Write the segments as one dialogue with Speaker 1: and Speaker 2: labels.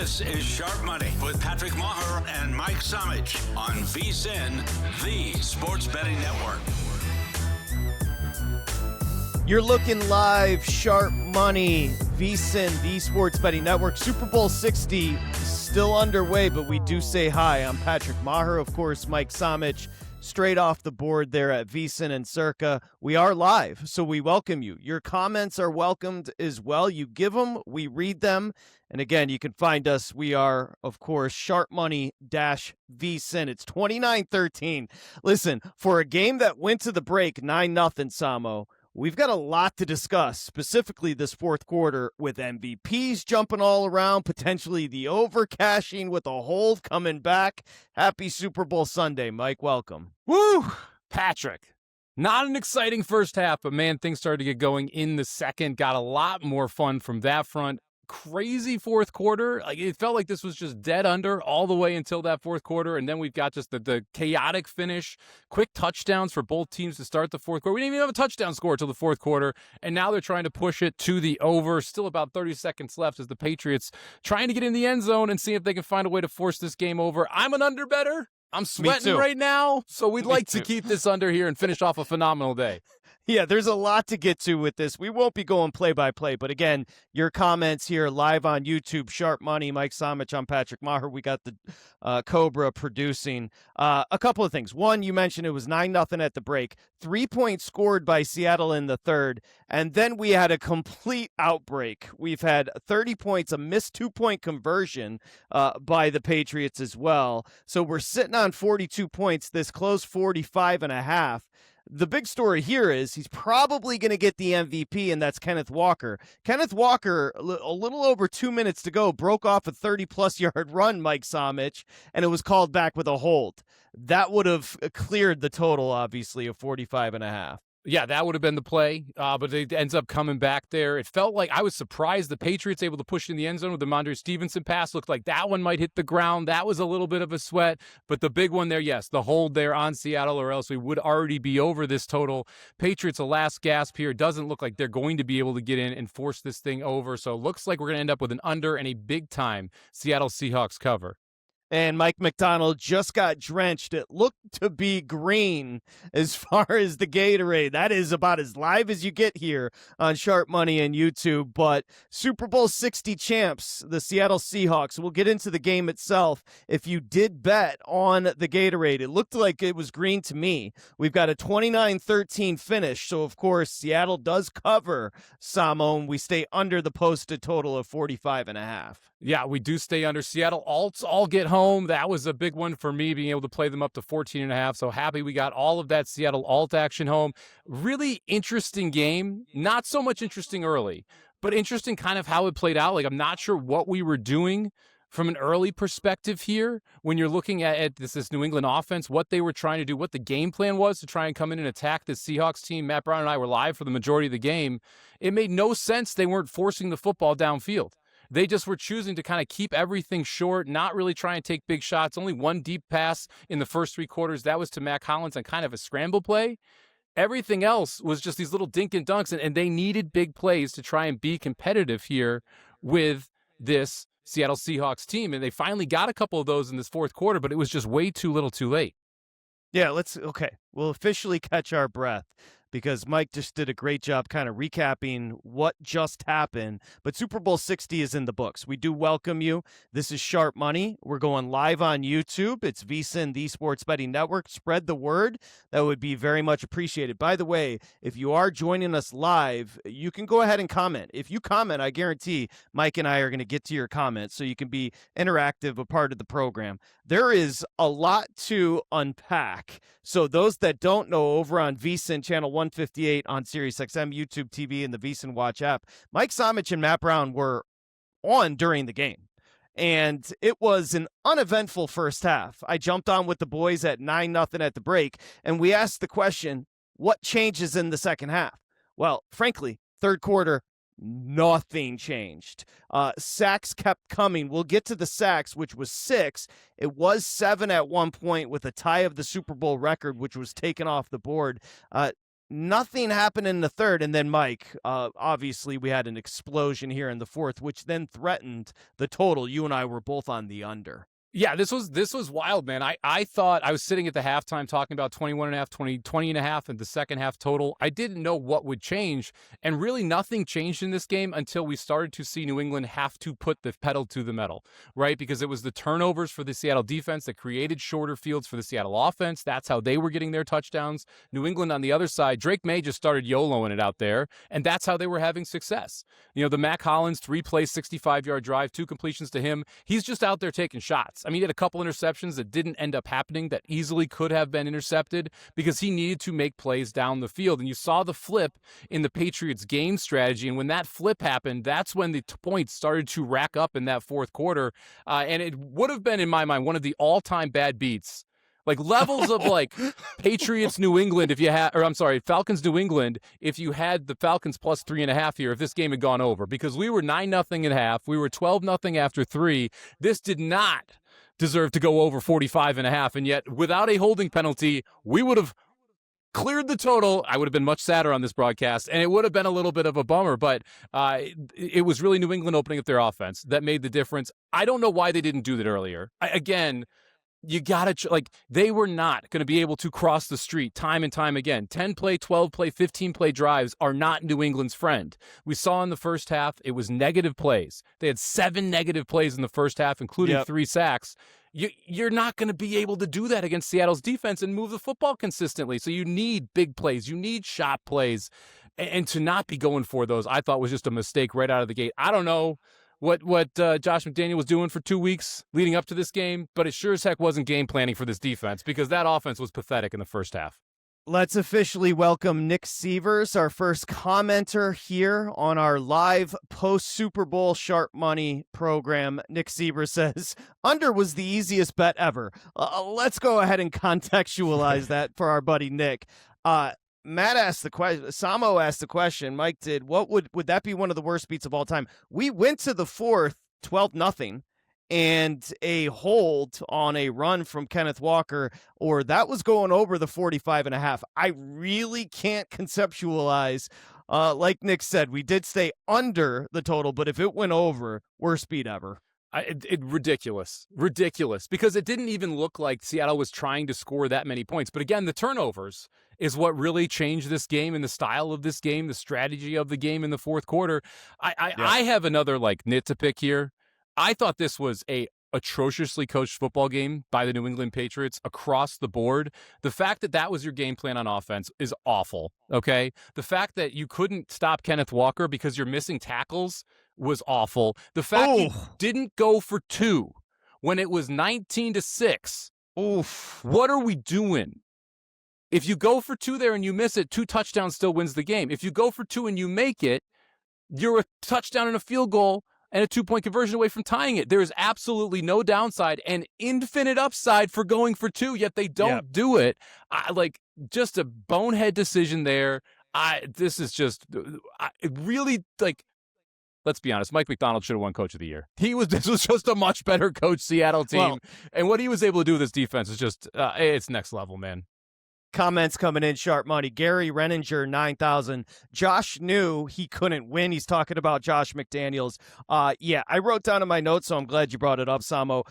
Speaker 1: This is Sharp Money with Patrick Meagher and Mike Somich on VSiN, the sports betting network.
Speaker 2: You're looking live, Sharp Money, VSiN, the sports betting network. Super Bowl 60 still underway, but we do say hi. I'm Patrick Meagher, of course, Mike Somich, straight off the board there at VSiN and Circa. We are live, so we welcome you. Your comments are welcomed as well. You give them, we read them. And again, you can find us. We are, of course, Sharp Money-VSiN. It's 29-13. Listen, for a game that went to the break 9-0, Samo, we've got a lot to discuss, specifically this fourth quarter with MVPs jumping all around, potentially the over-cashing with a hold coming back. Happy Super Bowl Sunday, Mike. Welcome.
Speaker 3: Woo! Patrick. Not an exciting first half, but man, things started to get going in the second. Got a lot more fun from that front. Crazy fourth quarter. Like, it felt like this was just dead under all the way until that fourth quarter, and then we've got just the chaotic finish, quick touchdowns for both teams to start the fourth quarter. We didn't even have a touchdown score till the fourth quarter, and now they're trying to push it to the over. Still about 30 seconds left as the Patriots trying to get in the end zone and see if they can find a way to force this game over. I'm an under better. I'm sweating right now, so we'd like to keep this under here and finish off a phenomenal day.
Speaker 2: Yeah, there's a lot to get to with this. We won't be going play-by-play, but again, your comments here live on YouTube, Sharp Money, Mike Somich, I'm Patrick Meagher. We got the Cobra producing. A couple of things. One, you mentioned it was 9-0 at the break. 3 points scored by Seattle in the third, and then we had a complete outbreak. We've had 30 points, a missed 2-point conversion by the Patriots as well. So we're sitting on 42 points, this close 45.5. The big story here is he's probably going to get the MVP, and that's Kenneth Walker. Kenneth Walker, a little over 2 minutes to go, broke off a 30-plus yard run, Mike Somich, and it was called back with a hold. That would have cleared the total, obviously, of 45.5.
Speaker 3: Yeah, that would have been the play, but it ends up coming back there. It felt like I was surprised the Patriots able to push in the end zone with the Mondre Stevenson pass. Looked like that one might hit the ground. That was a little bit of a sweat, but the big one there, yes, the hold there on Seattle, or else we would already be over this total. Patriots, a last gasp here. Doesn't look like they're going to be able to get in and force this thing over, so it looks like we're going to end up with an under and a big-time Seattle Seahawks cover.
Speaker 2: And Mike McDonald just got drenched. It looked to be green as far as the Gatorade. That is about as live as you get here on Sharp Money and YouTube. But Super Bowl 60 champs, the Seattle Seahawks. We'll get into the game itself. If you did bet on the Gatorade, it looked like it was green to me. We've got a 29-13 finish. So, of course, Seattle does cover Samo, and we stay under the posted total of 45.5.
Speaker 3: Yeah, we do stay under. Seattle alts all get home. That was a big one for me, being able to play them up to 14.5. So happy we got all of that Seattle alt action home. Really interesting game. Not so much interesting early, but interesting kind of how it played out. Like, I'm not sure what we were doing from an early perspective here when you're looking at this New England offense, what they were trying to do, what the game plan was to try and come in and attack this Seahawks team. Matt Brown and I were live for the majority of the game. It made no sense they weren't forcing the football downfield. They just were choosing to kind of keep everything short, not really try and take big shots. Only one deep pass in the first three quarters. That was to Matt Collins on kind of a scramble play. Everything else was just these little dink and dunks, and they needed big plays to try and be competitive here with this Seattle Seahawks team. And they finally got a couple of those in this fourth quarter, but it was just way too little too late.
Speaker 2: Yeah, we'll officially catch our breath, because Mike just did a great job kind of recapping what just happened. But Super Bowl 60 is in the books. We do welcome you. This is Sharp Money. We're going live on YouTube. It's VSiN, the Sports Betting Network. Spread the word. That would be very much appreciated. By the way, if you are joining us live, you can go ahead and comment. If you comment, I guarantee Mike and I are going to get to your comments, so you can be interactive, a part of the program. There is a lot to unpack. So those that don't know, over on VSiN channel 158 on SiriusXM, YouTube TV, and the VSiN Watch app, Mike Somich and Matt Brown were on during the game. And it was an uneventful first half. I jumped on with the boys at 9-0 at the break, and we asked the question, what changes in the second half? Well, frankly, third quarter, nothing changed. Sacks kept coming. We'll get to the sacks, which was 6. It was 7 at one point with a tie of the Super Bowl record, which was taken off the board. Nothing happened in the third, and then Mike, obviously we had an explosion here in the fourth, which then threatened the total. You and I were both on the under.
Speaker 3: Yeah, this was wild, man. I thought I was sitting at the halftime talking about 21.5, 20.5 in the second half total. I didn't know what would change, and really nothing changed in this game until we started to see New England have to put the pedal to the metal, right? Because it was the turnovers for the Seattle defense that created shorter fields for the Seattle offense. That's how they were getting their touchdowns. New England on the other side, Drake Maye just started YOLOing it out there, and that's how they were having success. You know, the Mac Hollins 3-play 65-yard drive, 2 completions to him. He's just out there taking shots. I mean, he had a couple interceptions that didn't end up happening that easily could have been intercepted because he needed to make plays down the field. And you saw the flip in the Patriots' game strategy. And when that flip happened, that's when the points started to rack up in that fourth quarter. And it would have been, in my mind, one of the all-time bad beats. Like levels of like Patriots New England Falcons New England if you had the Falcons plus 3.5 here, if this game had gone over, because we were 9-0 at half, we were 12-0 after 3. This did not deserve to go over 45.5, and yet without a holding penalty, we would have cleared the total. I would have been much sadder on this broadcast, and it would have been a little bit of a bummer, but it was really New England opening up their offense that made the difference. I don't know why they didn't do that earlier. Again, you got to, they were not going to be able to cross the street time and time again. 10-play, 12-play, 15-play drives are not New England's friend. We saw in the first half, it was negative plays. They had 7 negative plays in the first half, including 3 sacks. You're not going to be able to do that against Seattle's defense and move the football consistently. So you need big plays. You need shot plays. And to not be going for those, I thought was just a mistake right out of the gate. I don't know what Josh McDaniels was doing for 2 weeks leading up to this game, but it sure as heck wasn't game planning for this defense because that offense was pathetic in the first half.
Speaker 2: Let's officially welcome Nick Sievers, our first commenter here on our live post-Super Bowl Sharp Money program. Nick Sievers says, under was the easiest bet ever. Let's go ahead and contextualize that for our buddy Nick. Matt asked the question, Samo asked the question, Mike did, what would that be one of the worst beats of all time? We went to the fourth 12-0 and a hold on a run from Kenneth Walker, or that was going over the 45.5. I really can't conceptualize, like Nick said, we did stay under the total, but if it went over, worst beat ever.
Speaker 3: Ridiculous, because it didn't even look like Seattle was trying to score that many points. But again, the turnovers is what really changed this game and the style of this game, the strategy of the game in the fourth quarter. I have another nit to pick here. I thought this was a atrociously coached football game by the New England Patriots across the board. The fact that that was your game plan on offense is awful, okay? The fact that you couldn't stop Kenneth Walker because you're missing tackles was awful. The fact you didn't go for 2 when it was 19-6.
Speaker 2: Oof.
Speaker 3: What are we doing? If you go for 2 there and you miss it, 2 touchdowns still wins the game. If you go for 2 and you make it, you're a touchdown and a field goal and a 2-point conversion away from tying it. There is absolutely no downside and infinite upside for going for 2, yet they don't do it. Just a bonehead decision there. This is just really let's be honest, Mike McDaniels should have won Coach of the Year. This was just a much better coach Seattle team. And what he was able to do with this defense is just, it's next level, man.
Speaker 2: Comments coming in, Sharp Money. Gary Renninger, 9,000. Josh knew he couldn't win. He's talking about Josh McDaniels. I wrote down in my notes, so I'm glad you brought it up, Samo.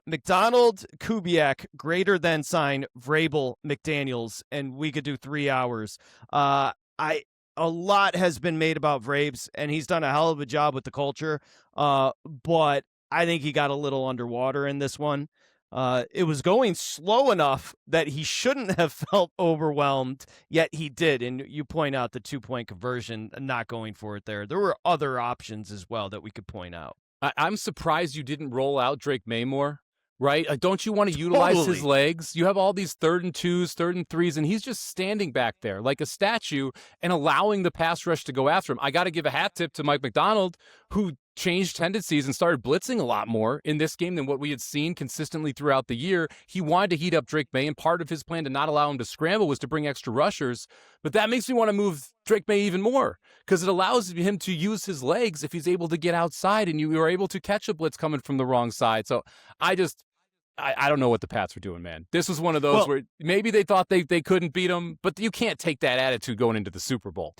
Speaker 2: McDonald, Kubiak, greater than sign, Vrabel, McDaniels, and we could do 3 hours. A lot has been made about Vrabes, and he's done a hell of a job with the culture, but I think he got a little underwater in this one. It was going slow enough that he shouldn't have felt overwhelmed, yet he did. And you point out the 2-point conversion, not going for it there. There were other options as well that we could point out.
Speaker 3: I'm surprised you didn't roll out Drake Maye more, right? Don't you want to utilize his legs? You have all these 3rd and 2s, 3rd and 3s, and he's just standing back there like a statue and allowing the pass rush to go after him. I got to give a hat tip to Mike McDonald, who changed tendencies and started blitzing a lot more in this game than what we had seen consistently throughout the year. He wanted to heat up Drake Maye, and part of his plan to not allow him to scramble was to bring extra rushers. But that makes me want to move Drake Maye even more because it allows him to use his legs if he's able to get outside and you are able to catch a blitz coming from the wrong side. So I don't know what the Pats were doing, man. This was one of those where maybe they thought they couldn't beat them, but you can't take that attitude going into the Super Bowl.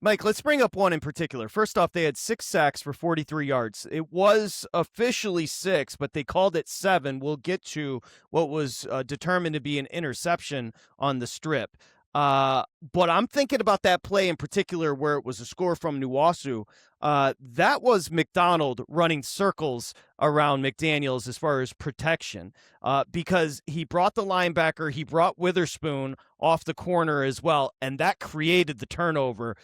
Speaker 2: Mike, let's bring up one in particular. First off, they had 6 sacks for 43 yards. It was officially 6, but they called it 7. We'll get to what was determined to be an interception on the strip. But I'm thinking about that play in particular where it was a score from Nuwasu. That was McDonald running circles around McDaniels as far as protection, because he brought the linebacker, he brought Witherspoon off the corner as well, and that created the turnover.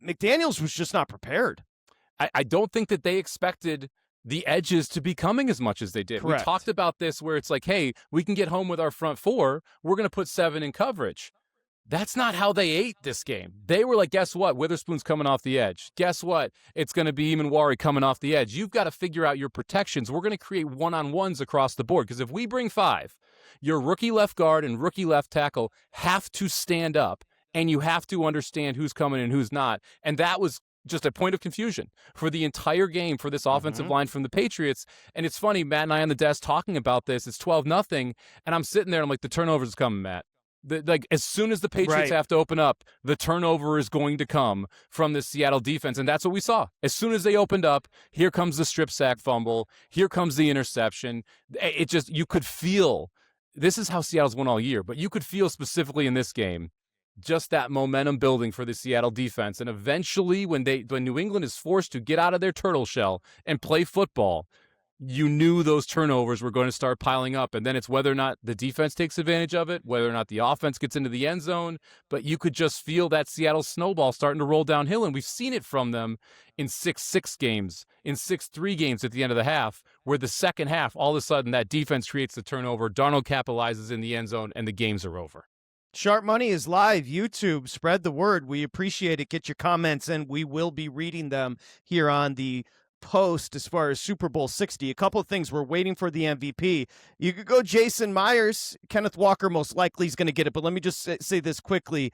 Speaker 2: McDaniels was just not prepared.
Speaker 3: I don't think that they expected the edges to be coming as much as they did.
Speaker 2: Correct.
Speaker 3: We talked about this where it's like, hey, we can get home with our front 4. We're going to put 7 in coverage. That's not how they ate this game. They were like, guess what? Witherspoon's coming off the edge. Guess what? It's going to be Emanwari coming off the edge. You've got to figure out your protections. We're going to create one-on-ones across the board, because if we bring 5, your rookie left guard and rookie left tackle have to stand up, and you have to understand who's coming and who's not. And that was just a point of confusion for the entire game for this offensive line from the Patriots. And it's funny, Matt and I on the desk talking about this. It's 12-0, and I'm sitting there, I'm like, the turnover's coming, Matt. Like, as soon as the Patriots have to open up, the turnover is going to come from the Seattle defense, and that's what we saw. As soon as they opened up, here comes the strip sack fumble, here comes the interception. It just, you could feel, this is how Seattle's won all year, but you could feel specifically in this game just that momentum building for the Seattle defense. And eventually, when New England is forced to get out of their turtle shell and play football, you knew those turnovers were going to start piling up. And then it's whether or not the defense takes advantage of it, whether or not the offense gets into the end zone. But you could just feel that Seattle snowball starting to roll downhill. And we've seen it from them in 6-6 games, in 6-3 games at the end of the half, where the second half, all of a sudden, that defense creates the turnover. Darnold capitalizes in the end zone, and the games are over.
Speaker 2: Sharp Money is live. YouTube, spread the word. We appreciate it. Get your comments in. We will be reading them here on the post as far as Super Bowl 60. A couple of things. We're waiting for the MVP. You could go Jason Myers. Kenneth Walker most likely is going to get it, but let me just say this quickly.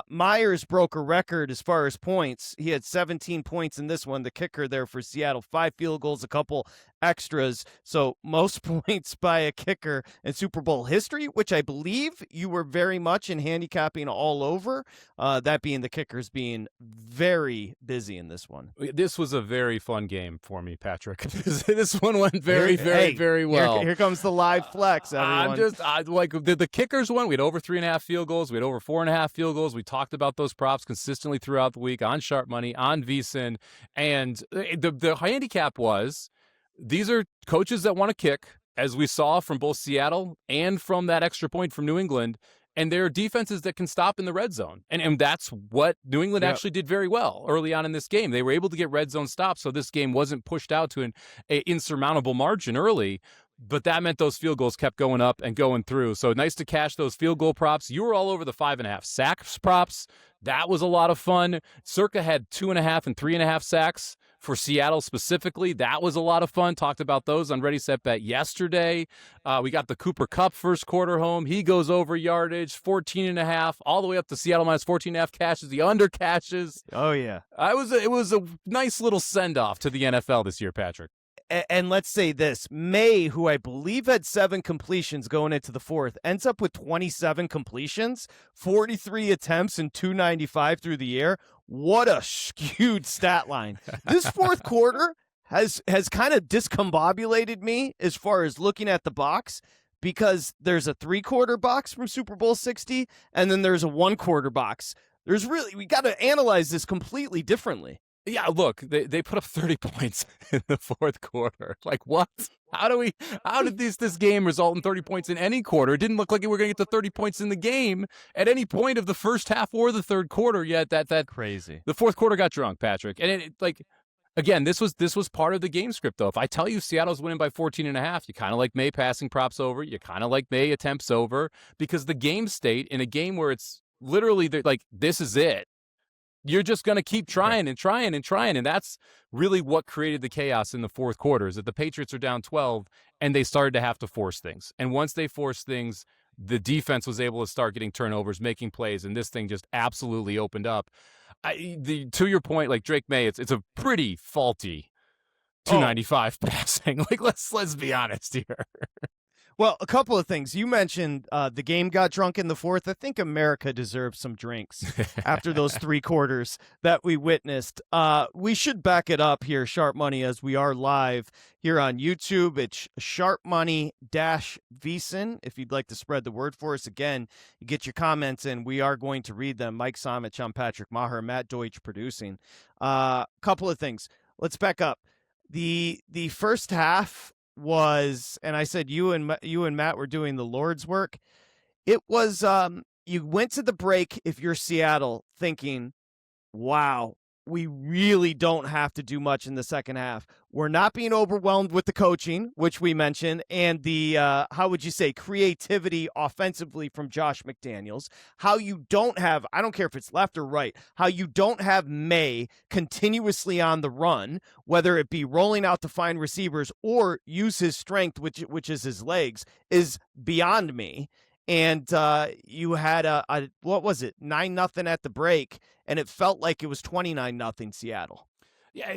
Speaker 2: Myers broke a record as far as points. He had 17 points in this one, the kicker there for Seattle. 5 field goals, a couple extras. So most points by a kicker in Super Bowl history, which I believe you were very much in handicapping all over. That being the kickers being very busy in this one.
Speaker 3: This was a very fun game for me, Patrick. This one went very well.
Speaker 2: Here comes the live flex, everyone.
Speaker 3: The kickers one. We had over 3.5 field goals. We had over 4.5 field goals. We talked about those props consistently throughout the week on Sharp Money, on VSiN. And the handicap was, these are coaches that want to kick, as we saw from both Seattle and from that extra point from New England. And there are defenses that can stop in the red zone. And that's what New England actually did very well early on in this game. They were able to get red zone stops, so this game wasn't pushed out to an insurmountable margin early. But that meant those field goals kept going up and going through. So nice to cash those field goal props. You were all over the 5.5 sacks props. That was a lot of fun. Circa had 2.5 and 3.5 sacks for Seattle specifically. That was a lot of fun. Talked about those on Ready, Set, Bet yesterday. We got the Cooper Kupp first quarter home. He goes over yardage, 14.5, all the way up to Seattle minus 14.5 cashes, the under catches.
Speaker 2: Oh, yeah.
Speaker 3: It was a nice little send-off to the NFL this year, Patrick.
Speaker 2: And let's say this, Maye, who I believe had 7 completions going into the fourth, ends up with 27 completions, 43 attempts, and 295 through the air. What a skewed stat line. This fourth quarter has kind of discombobulated me as far as looking at the box, because there's a 3-quarter box from Super Bowl 60, and then there's a 1-quarter box. We got to analyze this completely differently.
Speaker 3: Yeah, look, they put up 30 points in the fourth quarter. Like, what? How did this game result in 30 points in any quarter? It didn't look like we were going to get to 30 points in the game at any point of the first half or the third quarter yet. That
Speaker 2: crazy.
Speaker 3: The fourth quarter got drunk, Patrick. And again, this was part of the game script, though. If I tell you Seattle's winning by 14.5, you kind of like Maye passing props over. You kind of like Maye attempts over, because the game state in a game where it's literally like, this is it. You're just going to keep trying and trying and trying. And that's really what created the chaos in the fourth quarter, is that the Patriots are down 12 and they started to have to force things. And once they forced things, the defense was able to start getting turnovers, making plays, and this thing just absolutely opened up. To your point, like Drake Maye, it's a pretty faulty 295 passing. Like, let's be honest here.
Speaker 2: Well, a couple of things. You mentioned the game got drunk in the fourth. I think America deserves some drinks after those 3 quarters that we witnessed. We should back it up here, Sharp Money, as we are live here on YouTube. It's Sharp Money VSiN. If you'd like to spread the word for us, again, you get your comments in. We are going to read them. Mike Somich, I'm Patrick Maher, Matt Deutsch producing. Couple of things. Let's back up. The first half was, and I said you and Matt were doing the Lord's work. It was you went to the break, if you're Seattle, thinking, wow, we really don't have to do much in the second half. We're not being overwhelmed with the coaching, which we mentioned, and the how would you say, creativity offensively from Josh McDaniels. How you don't have, I don't care if it's left or right, how you don't have Maye continuously on the run, whether it be rolling out to find receivers or use his strength, which is his legs, is beyond me. And you had a what was it, 9-0 at the break, and it felt like it was 29-0 Seattle.
Speaker 3: Yeah,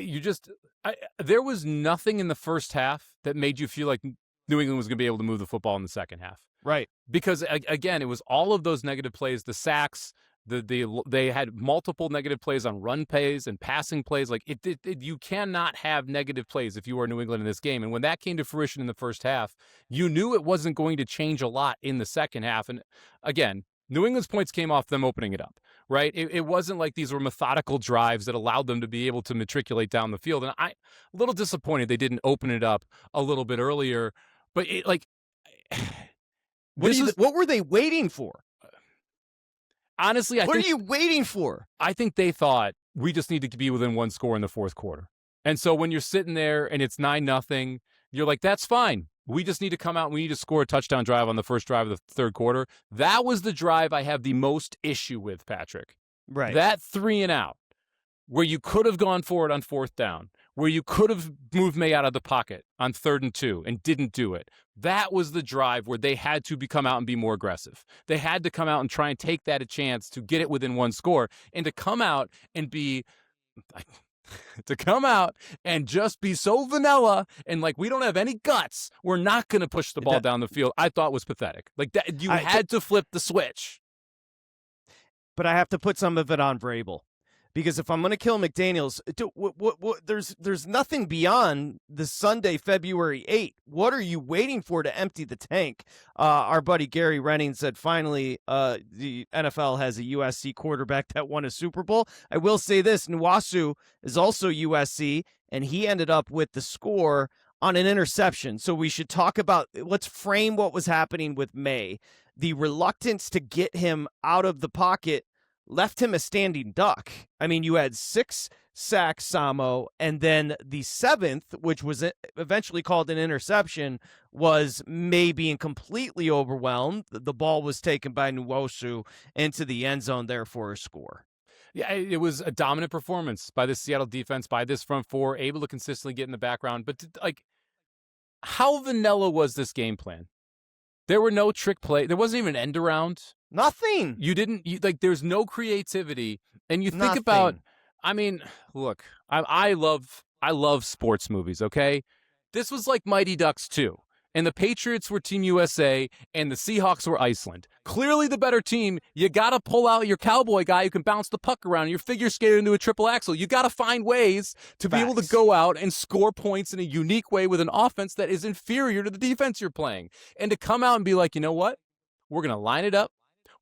Speaker 3: there was nothing in the first half that made you feel like New England was going to be able to move the football in the second half.
Speaker 2: Right.
Speaker 3: Because, again, it was all of those negative plays, the sacks, they had multiple negative plays on run plays and passing plays. Like, you cannot have negative plays if you are New England in this game. And when that came to fruition in the first half, you knew it wasn't going to change a lot in the second half. And, again, New England's points came off them opening it up, right? It wasn't like these were methodical drives that allowed them to be able to matriculate down the field. And I'm a little disappointed they didn't open it up a little bit earlier. But,
Speaker 2: what were they waiting for?
Speaker 3: Honestly,
Speaker 2: what are you waiting for?
Speaker 3: I think they thought we just need to be within 1 score in the fourth quarter. And so when you're sitting there and it's 9-0, you're like, that's fine. We just need to come out and we need to score a touchdown drive on the first drive of the third quarter. That was the drive I have the most issue with, Patrick.
Speaker 2: Right.
Speaker 3: That 3 and out, where you could have gone for it on fourth down, where you could have moved Maye out of the pocket on 3rd and 2 and didn't do it. That was the drive where they had to come out and be more aggressive. They had to come out and try and take that a chance to get it within 1 score, and to come out and just be so vanilla and like, we don't have any guts, we're not going to push the ball down the field, I thought was pathetic. Like, that, you had to flip the switch.
Speaker 2: But I have to put some of it on Vrabel. Because if I'm going to kill McDaniels, there's nothing beyond the Sunday, February 8th. What are you waiting for to empty the tank? Our buddy Gary Renning said, finally, the NFL has a USC quarterback that won a Super Bowl. I will say this, Nwasu is also USC, and he ended up with the score on an interception. So we should talk about, let's frame what was happening with Maye. The reluctance to get him out of the pocket left him a standing duck. I mean, you had 6 sacks, Samo, and then the 7th, which was eventually called an interception, was Maye being completely overwhelmed. The ball was taken by Nwosu into the end zone, therefore a score.
Speaker 3: Yeah, it was a dominant performance by the Seattle defense, by this front four, able to consistently get in the background. But, how vanilla was this game plan? There were no trick play. There wasn't even an end around.
Speaker 2: Nothing.
Speaker 3: There's no creativity. And you think about, look, I love sports movies, okay? This was like Mighty Ducks 2. And the Patriots were Team USA, and the Seahawks were Iceland. Clearly the better team. You got to pull out your cowboy guy who can bounce the puck around. Your figure skater into a triple axel. You got to find ways to be able to go out and score points in a unique way with an offense that is inferior to the defense you're playing. And to come out and be like, you know what? We're going to line it up.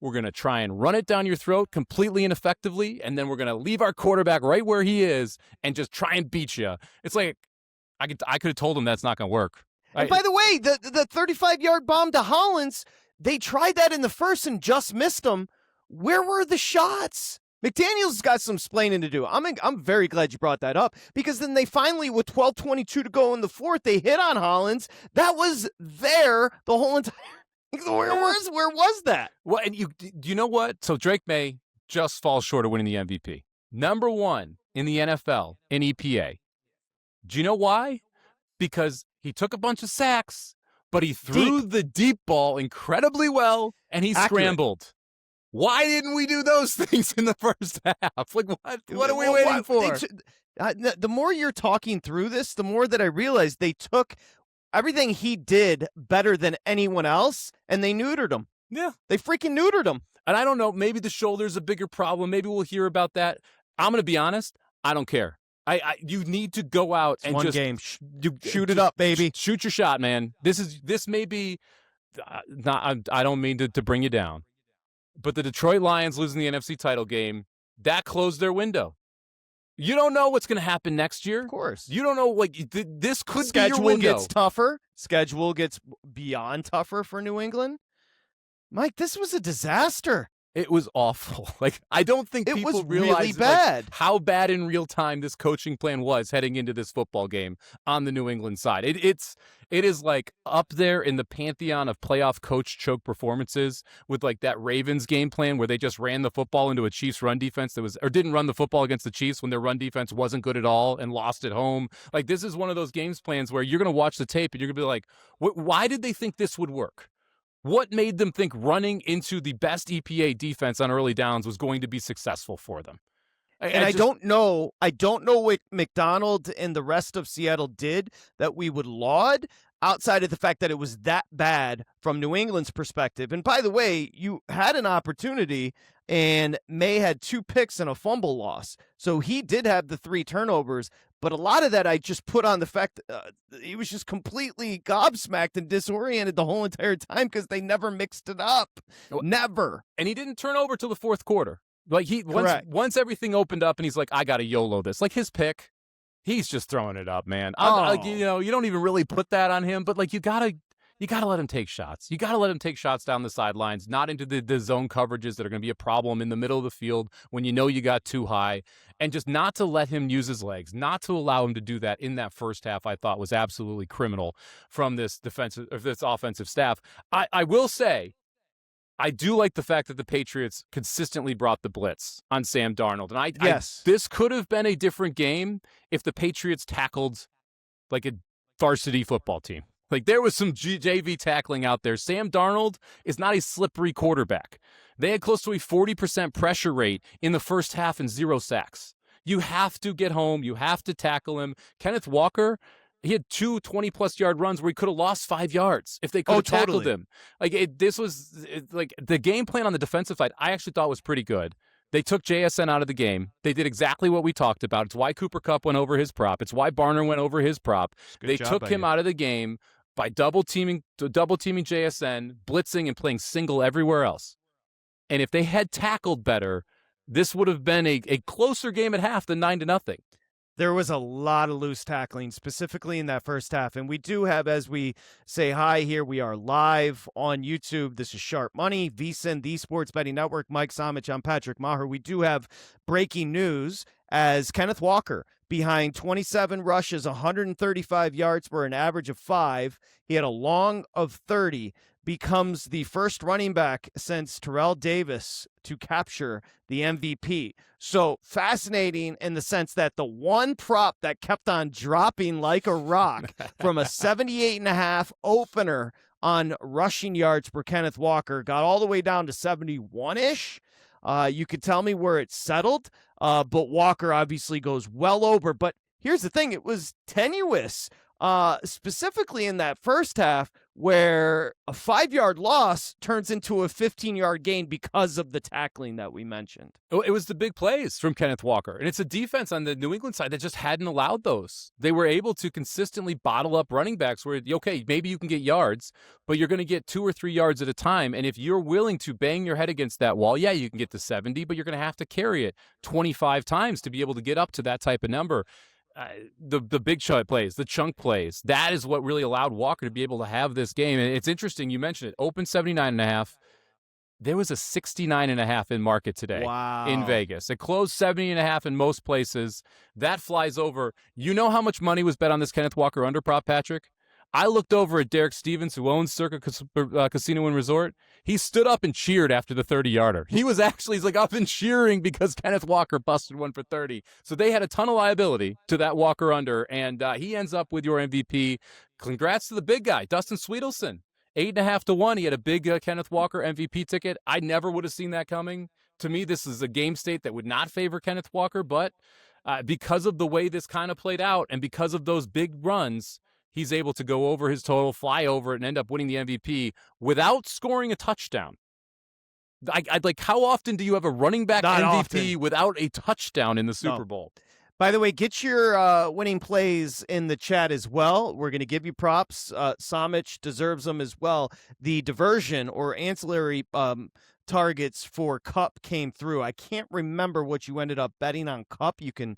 Speaker 3: We're going to try and run it down your throat completely ineffectively, and then we're going to leave our quarterback right where he is and just try and beat you. It's like, I could have told him that's not going to work.
Speaker 2: And by the way, the 35-yard bomb to Hollins, they tried that in the first and just missed them. Where were the shots? McDaniels got some splaining to do. I'm very glad you brought that up, because then they finally, with 12:22 to go in the fourth, they hit on Hollins. That was there the whole entire. Where was that?
Speaker 3: Well, and you know what? So Drake Maye just falls short of winning the MVP. Number 1 in the NFL in EPA. Do you know why? Because he took a bunch of sacks, but he threw the deep ball incredibly well, and he scrambled. Why didn't we do those things in the first half? Like, what are we waiting for?
Speaker 2: The more you're talking through this, the more that I realize they took everything he did better than anyone else, and they neutered him.
Speaker 3: Yeah.
Speaker 2: They freaking neutered him.
Speaker 3: And I don't know, maybe the shoulder's a bigger problem. Maybe we'll hear about that. I'm going to be honest, I don't care. You need to go out
Speaker 2: It's
Speaker 3: and
Speaker 2: one
Speaker 3: just
Speaker 2: game. Shoot it up, baby.
Speaker 3: Shoot your shot, man. This may be not. I don't mean to bring you down, but the Detroit Lions losing the NFC title game, that closed their window. You don't know what's going to happen next year.
Speaker 2: Of course.
Speaker 3: You don't know. Like this could
Speaker 2: Schedule
Speaker 3: be your window.
Speaker 2: gets tougher. Schedule gets beyond tougher for New England. Mike, this was a disaster.
Speaker 3: It was awful. Like, I don't think
Speaker 2: it
Speaker 3: people
Speaker 2: was
Speaker 3: realize
Speaker 2: really bad.
Speaker 3: How bad in real time this coaching plan was heading into this football game on the New England side. It is like up there in the pantheon of playoff coach choke performances with like that Ravens game plan where they just ran the football into a Chiefs run defense or didn't run the football against the Chiefs when their run defense wasn't good at all and lost at home. Like, this is one of those games plans where you're going to watch the tape and you're going to be like, why did they think this would work? What made them think running into the best EPA defense on early downs was going to be successful for them?
Speaker 2: I don't know what McDonald and the rest of Seattle did that we would laud outside of the fact that it was that bad from New England's perspective. And by the way, you had an opportunity and Maye had 2 picks and a fumble loss. So he did have the 3 turnovers. But a lot of that I just put on the fact he was just completely gobsmacked and disoriented the whole entire time because they never mixed it up. Never.
Speaker 3: And he didn't turn over till the fourth quarter. Like once everything opened up and he's like, I got to YOLO this. Like his pick, he's just throwing it up, man. You don't even really put that on him, but like you gotta let him take shots. You gotta let him take shots down the sidelines, not into the zone coverages that are gonna be a problem in the middle of the field when you know you got too high, and just not to let him use his legs, not to allow him to do that in that first half. I thought was absolutely criminal from this offensive staff. I will say, I do like the fact that the Patriots consistently brought the blitz on Sam Darnold. And this could have been a different game if the Patriots tackled like a varsity football team. Like there was some JV tackling out there. Sam Darnold is not a slippery quarterback. They had close to a 40% pressure rate in the first half and 0 sacks. You have to get home. You have to tackle him. Kenneth Walker, he had 2 20-plus yard runs where he could have lost 5 yards if they could have tackled him. Like this was like the game plan on the defensive side. I actually thought was pretty good. They took JSN out of the game. They did exactly what we talked about. It's why Cooper Kupp went over his prop. It's why Barner went over his prop. They took him out of the game by double teaming JSN, blitzing, and playing single everywhere else. And if they had tackled better, this would have been a closer game at half than 9-0.
Speaker 2: There was a lot of loose tackling, specifically in that first half. And we do have, as we say hi here, we are live on YouTube. This is Sharp Money, VSiN, the Sports Betting Network. Mike Somich, I'm Patrick Maher. We do have breaking news as Kenneth Walker, behind 27 rushes, 135 yards for an average of 5. He had a long of 30. Becomes the first running back since Terrell Davis to capture the MVP. So fascinating in the sense that the one prop that kept on dropping like a rock from a 78.5 opener on rushing yards for Kenneth Walker got all the way down to 71-ish. You could tell me where it settled, but Walker obviously goes well over. But here's the thing. It was tenuous. Specifically in that first half where a 5-yard loss turns into a 15-yard gain because of the tackling that we mentioned.
Speaker 3: It was the big plays from Kenneth Walker. And it's a defense on the New England side that just hadn't allowed those. They were able to consistently bottle up running backs where, okay, maybe you can get yards, but you're going to get 2 or 3 yards at a time. And if you're willing to bang your head against that wall, yeah, you can get to 70, but you're going to have to carry it 25 times to be able to get up to that type of number. The big shot plays, the chunk plays, that is what really allowed Walker to be able to have this game. And it's interesting, you mentioned it, open 79.5. There was a 69.5 in market today.
Speaker 2: Wow.
Speaker 3: In Vegas. It closed 70.5 in most places. That flies over. You know how much money was bet on this Kenneth Walker under prop, Patrick? I looked over at Derek Stevens, who owns Circa Casino and Resort. He stood up and cheered after the 30-yarder. He's like up and cheering because Kenneth Walker busted one for 30. So they had a ton of liability to that Walker under, and he ends up with your MVP. Congrats to the big guy, Dustin Sweetelson. 8.5 to 1. He had a big Kenneth Walker MVP ticket. I never would have seen that coming. To me, this is a game state that would not favor Kenneth Walker, but because of the way this kind of played out and because of those big runs, he's able to go over his total, fly over it, and end up winning the MVP without scoring a touchdown. I'd like, how often do you have a running back
Speaker 2: Not
Speaker 3: MVP
Speaker 2: often.
Speaker 3: without a touchdown in the Super
Speaker 2: No.
Speaker 3: Bowl?
Speaker 2: By the way, get your winning plays in the chat as well. We're going to give you props. Somich deserves them as well. The diversion or ancillary targets for Kupp came through. I can't remember what you ended up betting on Kupp. You can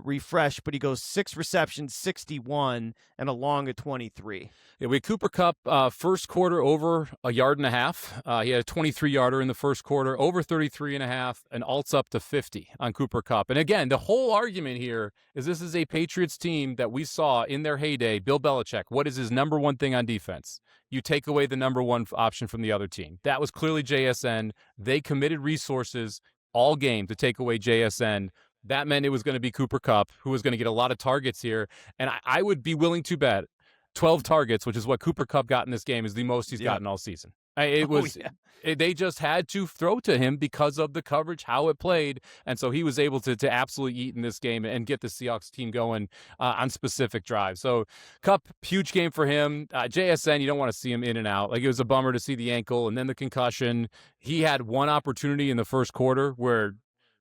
Speaker 2: refresh, but he goes 6 receptions, 61, and a long of 23.
Speaker 3: Yeah, we had Cooper Kupp first quarter over 1.5 yards. He had a 23-yarder in the first quarter, over 33.5, and alts up to 50 on Cooper Kupp. And again, the whole argument here is this is a Patriots team that we saw in their heyday. Bill Belichick, what is his number one thing on defense? You take away the number one option from the other team. That was clearly JSN. They committed resources all game to take away JSN. That meant it was going to be Cooper Kupp, who was going to get a lot of targets here. And I would be willing to bet 12 targets, which is what Cooper Kupp got in this game, is the most he's gotten all season. They just had to throw to him because of the coverage, how it played. And so he was able to absolutely eat in this game and get the Seahawks team going on specific drives. So Kupp, huge game for him. JSN, you don't want to see him in and out. Like, it was a bummer to see the ankle and then the concussion. He had one opportunity in the first quarter where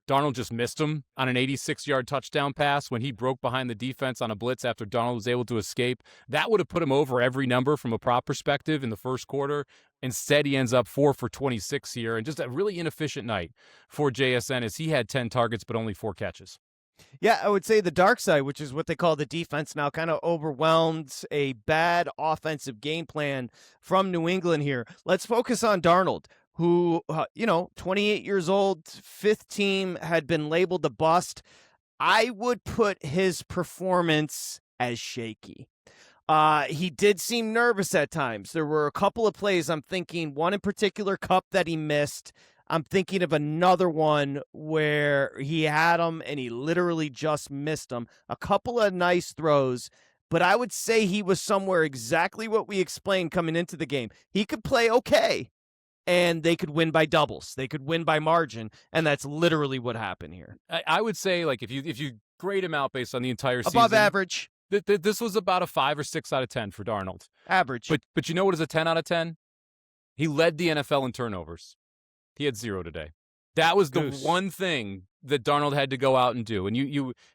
Speaker 3: Darnold just missed him on an 86-yard touchdown pass when he broke behind the defense on a blitz after Darnold was able to escape. That would have put him over every number from a prop perspective in the first quarter. Instead, he ends up 4 for 26 here, and just a really inefficient night for JSN as he had 10 targets but only 4 catches.
Speaker 2: Yeah, I would say the dark side, which is what they call the defense now, kind of overwhelmed a bad offensive game plan from New England here. Let's focus on Darnold, who, 28 years old, 5th team, had been labeled a bust. I would put his performance as shaky. He did seem nervous at times. There were a couple of plays I'm thinking, one in particular, Kupp, that he missed. I'm thinking of another one where he had him and he literally just missed him. A couple of nice throws, but I would say he was somewhere exactly what we explained coming into the game. He could play okay, and they could win by doubles. They could win by margin, and that's literally what happened here.
Speaker 3: I would say, like, if you grade him out based on the entire season,
Speaker 2: above average.
Speaker 3: This was about a 5 or 6 out of 10 for Darnold.
Speaker 2: Average.
Speaker 3: But you know what is a 10 out of 10? He led the NFL in turnovers. He had 0 today. That was the one thing that Darnold had to go out and do. And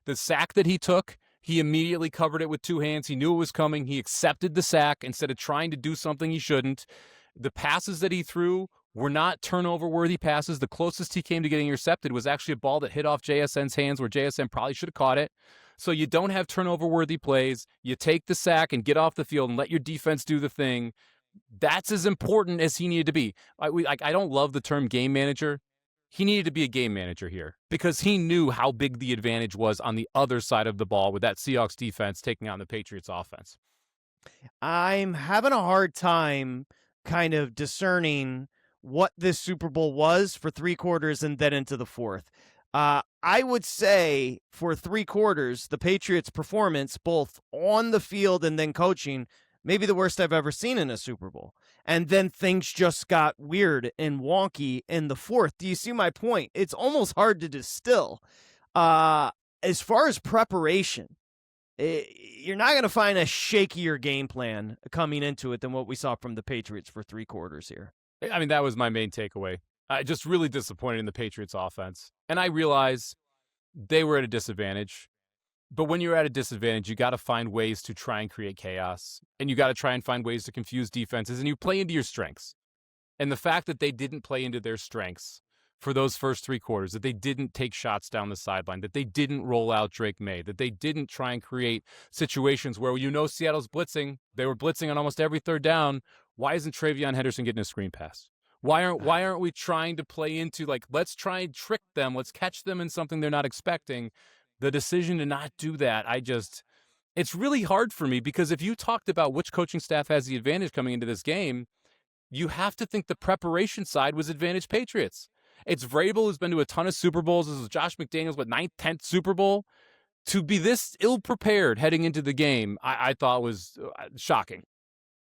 Speaker 3: the sack that he took, he immediately covered it with 2 hands. He knew it was coming. He accepted the sack instead of trying to do something he shouldn't. The passes that he threw were not turnover-worthy passes. The closest he came to getting intercepted was actually a ball that hit off JSN's hands where JSN probably should have caught it. So you don't have turnover-worthy plays. You take the sack and get off the field and let your defense do the thing. That's as important as he needed to be. I don't love the term game manager. He needed to be a game manager here because he knew how big the advantage was on the other side of the ball with that Seahawks defense taking on the Patriots offense.
Speaker 2: I'm having a hard time kind of discerning what this Super Bowl was for 3 quarters and then into the 4th. I would say for 3 quarters, the Patriots' performance, both on the field and then coaching, maybe the worst I've ever seen in a Super Bowl. And then things just got weird and wonky in the 4th. Do you see my point? It's almost hard to distill. As far as preparation, you're not going to find a shakier game plan coming into it than what we saw from the Patriots for 3 quarters here.
Speaker 3: I mean, that was my main takeaway. Just really disappointed in the Patriots offense. And I realize they were at a disadvantage. But when you're at a disadvantage, you got to find ways to try and create chaos. And you got to try and find ways to confuse defenses. And you play into your strengths. And the fact that they didn't play into their strengths for those first 3 quarters, that they didn't take shots down the sideline, that they didn't roll out Drake Maye, that they didn't try and create situations where Seattle's blitzing. They were blitzing on almost every 3rd down. Why isn't TreVeyon Henderson getting a screen pass? Why aren't we trying to play into, like, let's try and trick them, let's catch them in something they're not expecting? The decision to not do that, it's really hard for me because if you talked about which coaching staff has the advantage coming into this game, you have to think the preparation side was advantage Patriots. It's Vrabel, who's been to a ton of Super Bowls. This is Josh McDaniels, 9th, 10th Super Bowl. To be this ill-prepared heading into the game, I thought was shocking.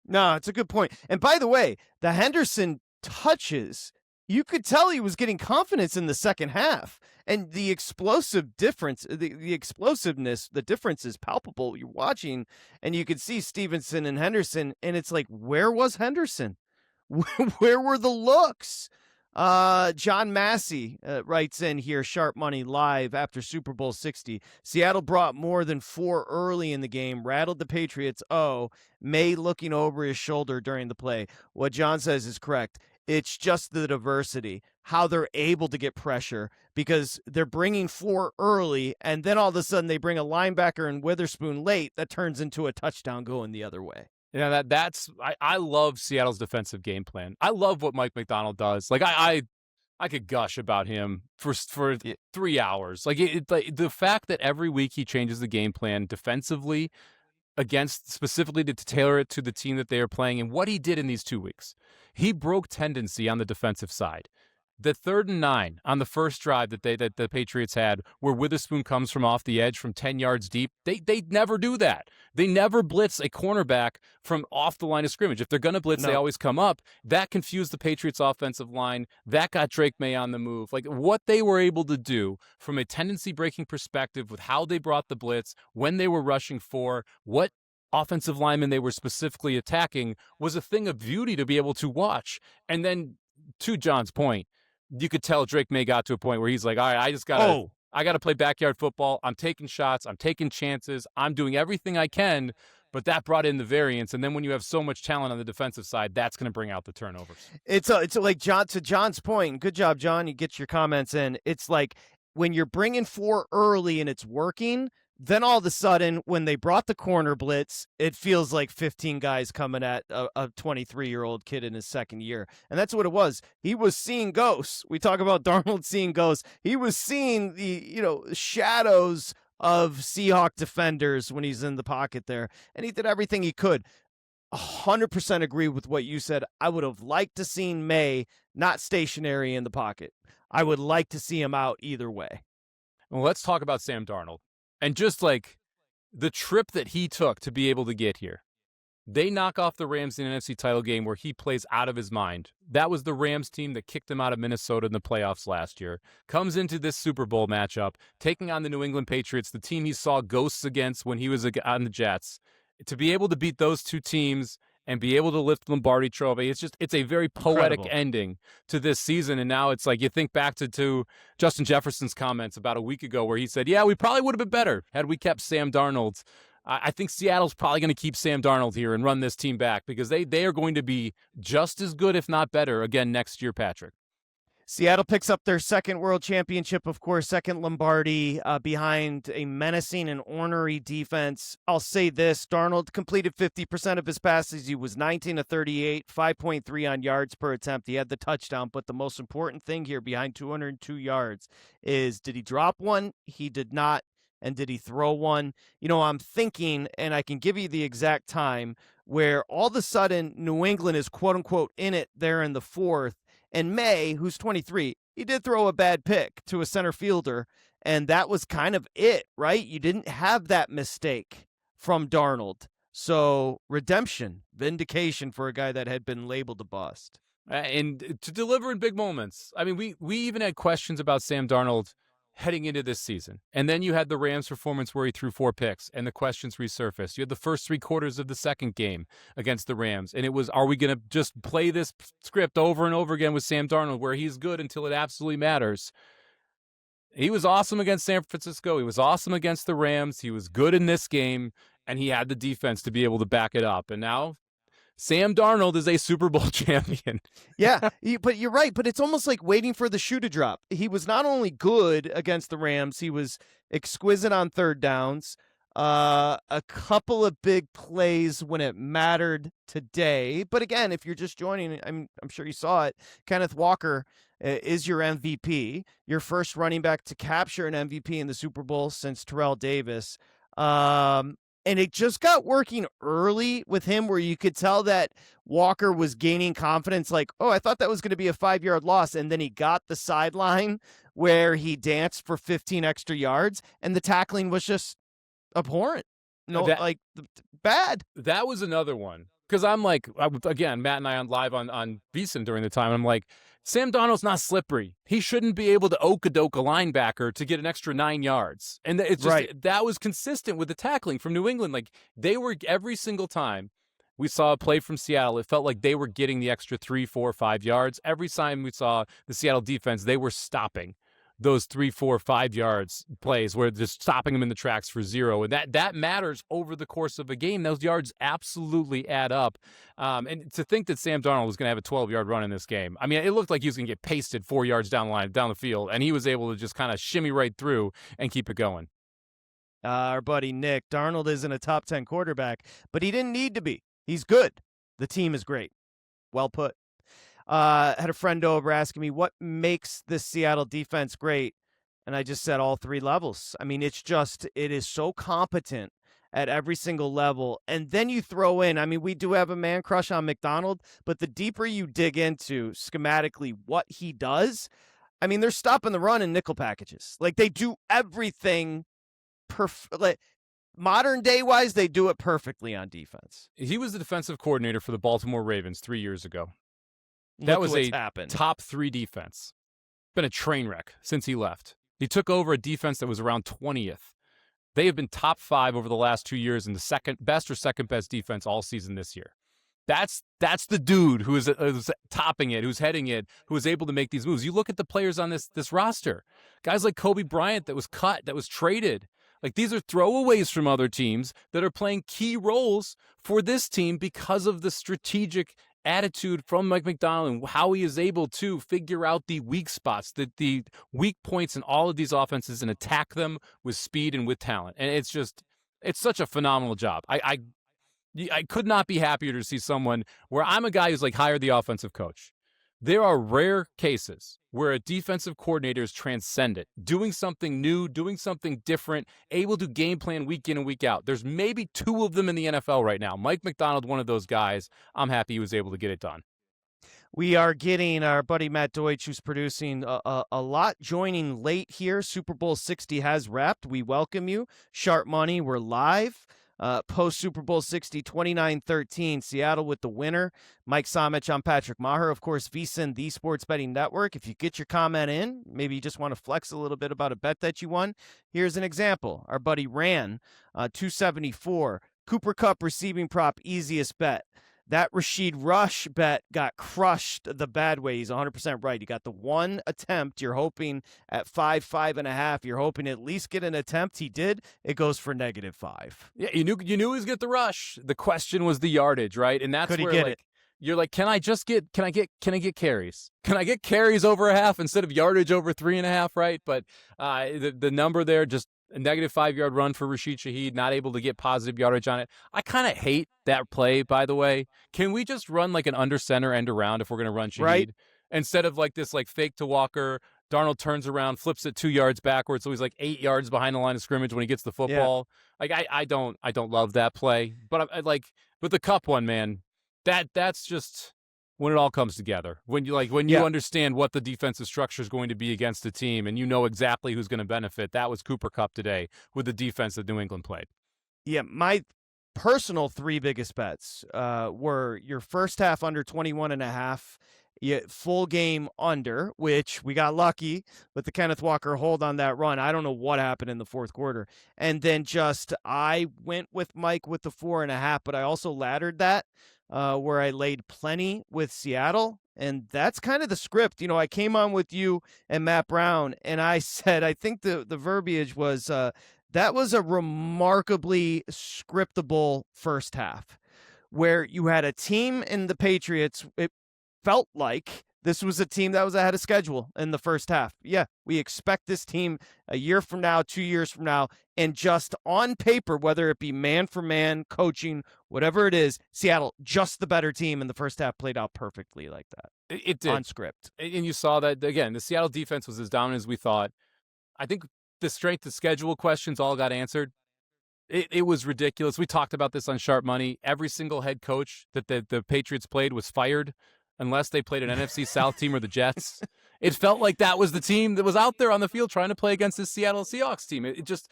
Speaker 2: No, it's a good point. And by the way, the Henderson touches you could tell he was getting confidence in the second half. And the explosive difference, the explosiveness, the difference is palpable. You're watching, and you could see Stevenson and Henderson, and it's like, where was Henderson? Where were the looks? John Massey writes in here, Sharp Money Live after Super Bowl 60. Seattle brought more than 4 early in the game, rattled the Patriots. Maye looking over his shoulder during the play. What John says is correct. It's just the diversity, how they're able to get pressure, because they're bringing 4 early, and then all of a sudden they bring a linebacker and Witherspoon late that turns into a touchdown going the other way.
Speaker 3: Yeah, I love Seattle's defensive game plan. I love what Mike McDaniel does. Like I could gush about him for 3 hours. Like the fact that every week he changes the game plan defensively against specifically to tailor it to the team that they are playing, and what he did in these 2 weeks. He broke tendency on the defensive side. The 3rd and 9 on the first drive that the Patriots had, where Witherspoon comes from off the edge from 10 yards deep, they never do that. They never blitz a cornerback from off the line of scrimmage. If they're going to blitz, They always come up. That confused the Patriots' offensive line. That got Drake Maye on the move. Like what they were able to do from a tendency-breaking perspective with how they brought the blitz, when they were rushing for, what offensive linemen they were specifically attacking was a thing of beauty to be able to watch. And then, to John's point, you could tell Drake Maye got to a point where he's like, all right, I got to play backyard football. I'm taking shots. I'm taking chances. I'm doing everything I can. But that brought in the variance. And then when you have so much talent on the defensive side, that's going to bring out the turnovers.
Speaker 2: It's like to John's point. Good job, John. You get your comments in. It's like when you're bringing 4 early and it's working, then all of a sudden, when they brought the corner blitz, it feels like 15 guys coming at a 23-year-old kid in his second year. And that's what it was. He was seeing ghosts. We talk about Darnold seeing ghosts. He was seeing the shadows of Seahawk defenders when he's in the pocket there. And he did everything he could. 100% agree with what you said. I would have liked to seen Maye not stationary in the pocket. I would like to see him out either way.
Speaker 3: Well, let's talk about Sam Darnold. And just like the trip that he took to be able to get here. They knock off the Rams in an NFC title game where he plays out of his mind. That was the Rams team that kicked him out of Minnesota in the playoffs last year. Comes into this Super Bowl matchup, taking on the New England Patriots, the team he saw ghosts against when he was on the Jets. To be able to beat those two teams and be able to lift Lombardi Trophy, it's a very poetic ending to this season. And now it's like you think back to Justin Jefferson's comments about a week ago where he said, yeah, we probably would have been better had we kept Sam Darnold. I think Seattle's probably going to keep Sam Darnold here and run this team back because they are going to be just as good, if not better, again next year, Patrick.
Speaker 2: Seattle picks up their second world championship, of course, second Lombardi, behind a menacing and ornery defense. I'll say this, Darnold completed 50% of his passes. He was 19 of 38, 5.3 on yards per attempt. He had the touchdown, but the most important thing here behind 202 yards is, did he drop one? He did not. And did he throw one? I'm thinking, and I can give you the exact time, where all of a sudden New England is quote-unquote in it there in the fourth. And Maye, who's 23, he did throw a bad pick to a center fielder, and that was kind of it, right? You didn't have that mistake from Darnold. So redemption, vindication for a guy that had been labeled a bust.
Speaker 3: And to deliver in big moments. I mean, we even had questions about Sam Darnold heading into this season. And then you had the Rams performance where he threw 4 picks and the questions resurfaced. You had the first 3 quarters of the second game against the Rams. And it was, are we going to just play this script over and over again with Sam Darnold where he's good until it absolutely matters? He was awesome against San Francisco. He was awesome against the Rams. He was good in this game, and he had the defense to be able to back it up. And now Sam Darnold is a Super Bowl champion.
Speaker 2: Yeah, but you're right. But it's almost like waiting for the shoe to drop. He was not only good against the Rams, he was exquisite on third downs. A couple of big plays when it mattered today. But again, if you're just joining, I'm sure you saw it. Kenneth Walker is your MVP, your first running back to capture an MVP in the Super Bowl since Terrell Davis. And it just got working early with him where you could tell that Walker was gaining confidence. Like, I thought that was going to be a 5-yard loss. And then he got the sideline where he danced for 15 extra yards. And the tackling was just abhorrent. Bad.
Speaker 3: That was another one Because I'm like, again, Matt and I on live on VSiN during the time, and I'm like, Sam Darnold's not slippery. He shouldn't be able to okie-doke a linebacker to get an extra 9 yards. And it's just that was consistent with the tackling from New England. Like, they were, every single time we saw a play from Seattle, it felt like they were getting the extra 3, 4, 5 yards. Every time we saw the Seattle defense, they were stopping those 3, 4, 5 yards plays where just stopping them in the tracks for 0. And that matters over the course of a game. Those yards absolutely add up. And to think that Sam Darnold was going to have a 12-yard run in this game, I mean, it looked like he was going to get pasted 4 yards down the field, and he was able to just kind of shimmy right through and keep it going.
Speaker 2: Our buddy Nick, Darnold isn't a top 10 quarterback, but he didn't need to be. He's good. The team is great. Well put. Had a friend over asking me what makes this Seattle defense great, and I just said all 3 levels. I mean, it is so competent at every single level. And then you throw in, I mean, we do have a man crush on McDonald, but the deeper you dig into schematically what he does, I mean, they're stopping the run in nickel packages. Like, they do everything like, modern day wise, they do it perfectly on defense.
Speaker 3: He was the defensive coordinator for the Baltimore Ravens 3 years ago. That was a top 3 defense. Been a train wreck since he left. He took over a defense that was around 20th. They have been top 5 over the last 2 years in the second best or second best defense all season this year. That's the dude who is topping it, who's heading it, who is able to make these moves. You look at the players on this roster. Guys like Kobe Bryant that was cut, that was traded. Like, these are throwaways from other teams that are playing key roles for this team because of the strategic attitude from Mike McDaniel and how he is able to figure out the weak spots, the weak points in all of these offenses and attack them with speed and with talent. And it's such a phenomenal job. I could not be happier to see someone where I'm a guy who's like hired the offensive coach. There are rare cases where a defensive coordinator is transcendent, doing something new, doing something different, able to game plan week in and week out. There's maybe 2 of them in the NFL right now. Mike McDaniel, one of those guys. I'm happy he was able to get it done.
Speaker 2: We are getting our buddy Matt Deutsch, who's producing a lot, joining late here. Super Bowl 60 has wrapped. We welcome you. Sharp Money, we're live. Post Super Bowl 60, 29-13, Seattle with the winner. Mike Somich, I'm Patrick Maher. Of course, VSiN, the Sports Betting Network. If you get your comment in, maybe you just want to flex a little bit about a bet that you won. Here's an example. Our buddy Ran, 274. Cooper Kupp receiving prop, easiest bet. That Rashid Rush bet got crushed the bad way. He's 100% right. You got the one attempt. You're hoping at 5.5. You're hoping to at least get an attempt. He did. It goes for -5.
Speaker 3: Yeah, you knew he was get the rush. The question was the yardage, right? And that's where like you're like, can I get carries? Can I get carries over 1/2 instead of yardage over 3.5, right? But the number there, just a -5 yard run for Rashid Shaheed, not able to get positive yardage on it. I kind of hate that play, by the way. Can we just run like an under center end around if we're going to run Shaheed?
Speaker 2: Right.
Speaker 3: Instead of like this like fake to Walker, Darnold turns around, flips it 2 yards backwards, so he's like 8 yards behind the line of scrimmage when he gets the football. Yeah. Like I don't love that play, but but the Kupp one, man, that's just when it all comes together. When you understand what the defensive structure is going to be against the team, and you know exactly who's going to benefit. That was Cooper Kupp today with the defense that New England played.
Speaker 2: Yeah, my personal 3 biggest bets were your first half under 21.5. Full game under, which we got lucky with the Kenneth Walker hold on that run. I don't know what happened in the fourth quarter. And then I went with Mike with the 4.5, but I also laddered that where I laid plenty with Seattle. And that's kind of the script. You know, I came on with you and Matt Brown, and I said, I think the verbiage was, that was a remarkably scriptable first half where you had a team in the Patriots. It felt like this was a team that was ahead of schedule in the first half. Yeah, we expect this team a year from now, 2 years from now, and just on paper, whether it be man for man, coaching, whatever it is, Seattle, just the better team in the first half, played out perfectly like that.
Speaker 3: It did.
Speaker 2: On script.
Speaker 3: And you saw that, again, the Seattle defense was as dominant as we thought. I think the strength of schedule questions all got answered. It was ridiculous. We talked about this on Sharp Money. Every single head coach that the Patriots played was fired unless they played an NFC South team or the Jets. It felt like that was the team that was out there on the field trying to play against the Seattle Seahawks team. It just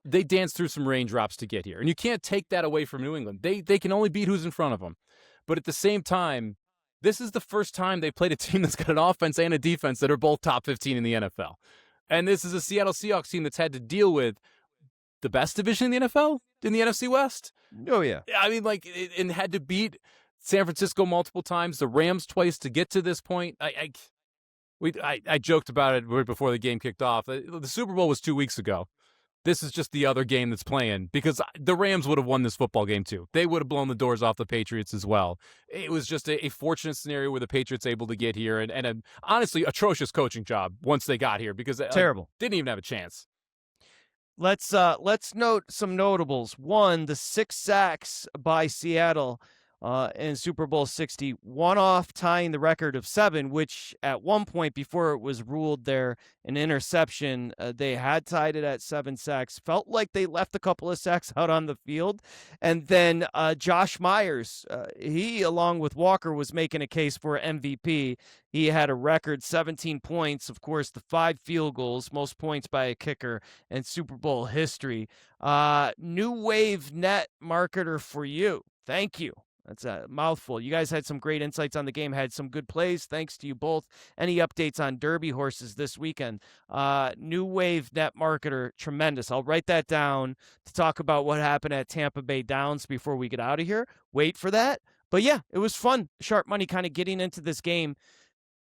Speaker 3: they danced through some raindrops to get here. And you can't take that away from New England. They can only beat who's in front of them. But at the same time, this is the first time they played a team that's got an offense and a defense that are both top 15 in the NFL. And this is a Seattle Seahawks team that's had to deal with the best division in the NFL, in the NFC West.
Speaker 2: Oh, yeah.
Speaker 3: I mean, and had to beat San Francisco multiple times, the Rams twice to get to this point. I joked about it right before the game kicked off. The Super Bowl was 2 weeks ago. This is just the other game that's playing, because the Rams would have won this football game too. They would have blown the doors off the Patriots as well. It was just a fortunate scenario where the Patriots able to get here, and a honestly atrocious coaching job once they got here, because
Speaker 2: terrible.
Speaker 3: Didn't even have a chance.
Speaker 2: Let's note some notables. One, the 6 sacks by Seattle in Super Bowl 60, one off tying the record of 7, which at one point before it was ruled there an interception, they had tied it at 7 sacks. Felt like they left a couple of sacks out on the field. And then Josh Myers, he along with Walker was making a case for MVP. He had a record 17 points, of course, the 5 field goals, most points by a kicker in Super Bowl history. New wave net marketer for you. Thank you. That's a mouthful. You guys had some great insights on the game, had some good plays. Thanks to you both. Any updates on Derby horses this weekend? New wave net marketer, tremendous. I'll write that down to talk about what happened at Tampa Bay Downs before we get out of here. Wait for that. But yeah, it was fun. Sharp money kind of getting into this game.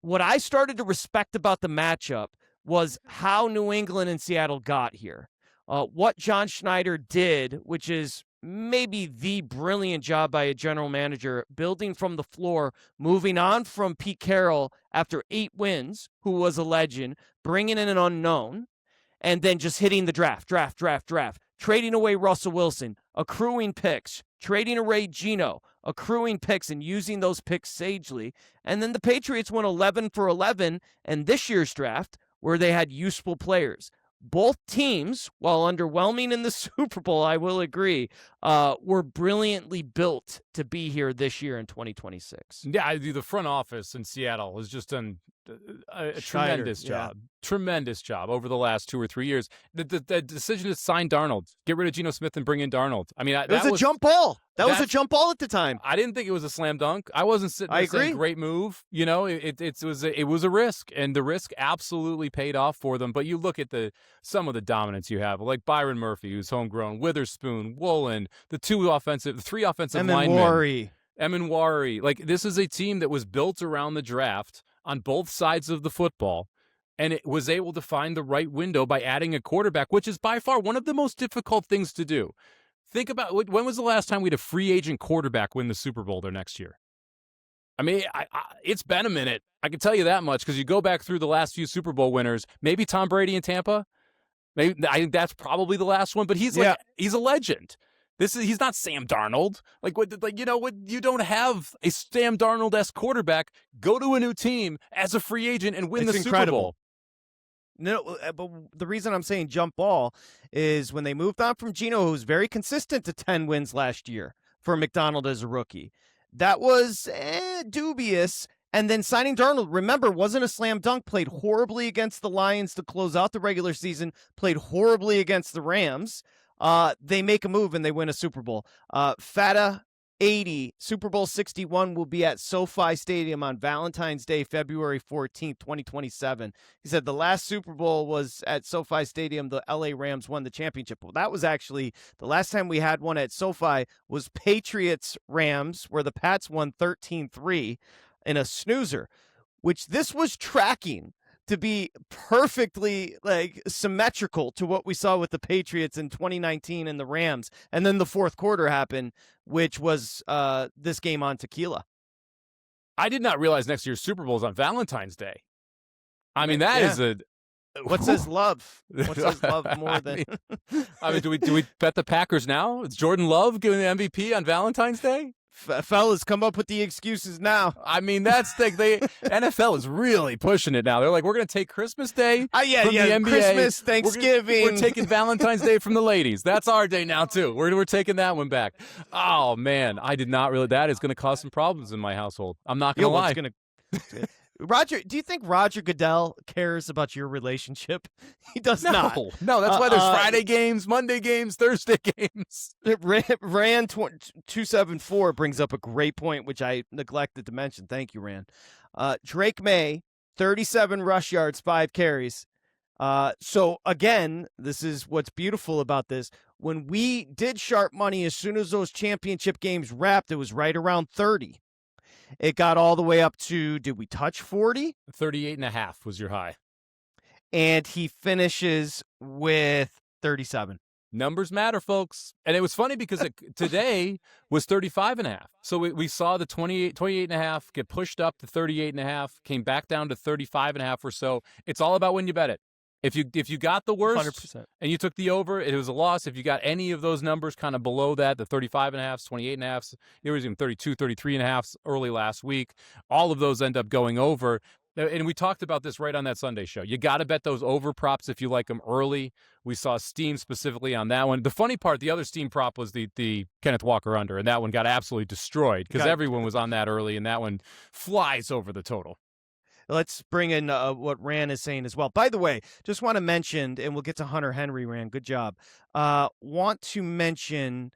Speaker 2: What I started to respect about the matchup was how New England and Seattle got here. What John Schneider did, which is maybe the brilliant job by a general manager, building from the floor, moving on from Pete Carroll after 8 wins, who was a legend, bringing in an unknown, and then just hitting the draft, trading away Russell Wilson, accruing picks, trading away Geno, accruing picks and using those picks sagely. And then the Patriots went 11 for 11 in this year's draft, where they had useful players. Both teams, while underwhelming in the Super Bowl, I will agree, were brilliantly built to be here this year in 2026.
Speaker 3: Yeah, the front office in Seattle has just done a tremendous job. Yeah. Tremendous job over the last 2 or 3 years. The decision to sign Darnold, get rid of Geno Smith and bring in Darnold. I mean,
Speaker 2: it was a jump ball. That was a jump ball at the time.
Speaker 3: I didn't think it was a slam dunk. I wasn't sitting there saying great move. You know, it was a risk, and the risk absolutely paid off for them. But you look at some of the dominance you have, like Byron Murphy, who's homegrown, Witherspoon, Woolen, the 3 offensive linemen. Emenwari. Like, this is a team that was built around the draft on both sides of the football, and it was able to find the right window by adding a quarterback, which is by far one of the most difficult things to do. Think about, when was the last time we had a free agent quarterback win the Super Bowl there next year? I mean, it's been a minute. I can tell you that much, because you go back through the last few Super Bowl winners, maybe Tom Brady in Tampa. Maybe I think that's probably the last one, but he's a legend. He's not Sam Darnold. You don't have a Sam Darnold-esque quarterback go to a new team as a free agent and win the Super Bowl.
Speaker 2: No, but the reason I'm saying jump ball is when they moved on from Geno, who was very consistent to 10 wins last year for McDonald as a rookie. That was dubious. And then signing Darnold, remember, wasn't a slam dunk, played horribly against the Lions to close out the regular season, played horribly against the Rams. They make a move and they win a Super Bowl. Fata 80, Super Bowl 61 will be at SoFi Stadium on Valentines Day, February 14th, 2027. He said the last Super Bowl was at SoFi Stadium. The LA Rams won the championship. Well, that was actually the last time we had one at SoFi was Patriots-Rams, where the Pats won 13-3 in a snoozer, which this was tracking to be perfectly symmetrical to what we saw with the Patriots in 2019 and the Rams. And then the fourth quarter happened, which was this game on tequila.
Speaker 3: I did not realize next year's Super Bowl is on Valentine's Day. I mean, that is a...
Speaker 2: What says love? What says love more than...
Speaker 3: I mean, do we bet the Packers now? Is Jordan Love giving the MVP on Valentine's Day?
Speaker 2: Fellas, come up with the excuses now.
Speaker 3: I mean, that's the NFL is really pushing it now. They're like, we're going to take Christmas Day from the NBA.
Speaker 2: Christmas, Thanksgiving.
Speaker 3: We're taking Valentine's Day from the ladies. That's our day now, too. We're taking that one back. Oh, man, I did not really. That is going to cause some problems in my household. I'm not going to lie.
Speaker 2: Roger, do you think Roger Goodell cares about your relationship? He does not.
Speaker 3: No, that's why there's Friday games, Monday games, Thursday games.
Speaker 2: Ran 274 brings up a great point, which I neglected to mention. Thank you, Ran. Drake Maye, 37 rush yards, 5 carries. So again, this is what's beautiful about this. When we did sharp money, as soon as those championship games wrapped, it was right around 30. It got all the way up to, did we touch 40?
Speaker 3: 38.5 was your high.
Speaker 2: And he finishes with 37.
Speaker 3: Numbers matter, folks. And it was funny because today was 35.5. So we saw the 28.5 get pushed up to 38.5, came back down to 35.5 or so. It's all about when you bet it. If you got the worst
Speaker 2: 100%.
Speaker 3: And you took the over, it was a loss. If you got any of those numbers kind of below that, the 35.5s, 28.5s, there was even 32, 33.5s early last week, all of those end up going over. And we talked about this right on that Sunday show. You got to bet those over props if you like them early. We saw steam specifically on that one. The funny part, the other steam prop was the Kenneth Walker under, and that one got absolutely destroyed because everyone was on that early, and that one flies over the total.
Speaker 2: Let's bring in what Ran is saying as well. By the way, just want to mention, and we'll get to Hunter Henry, Ran. Good job. Want to mention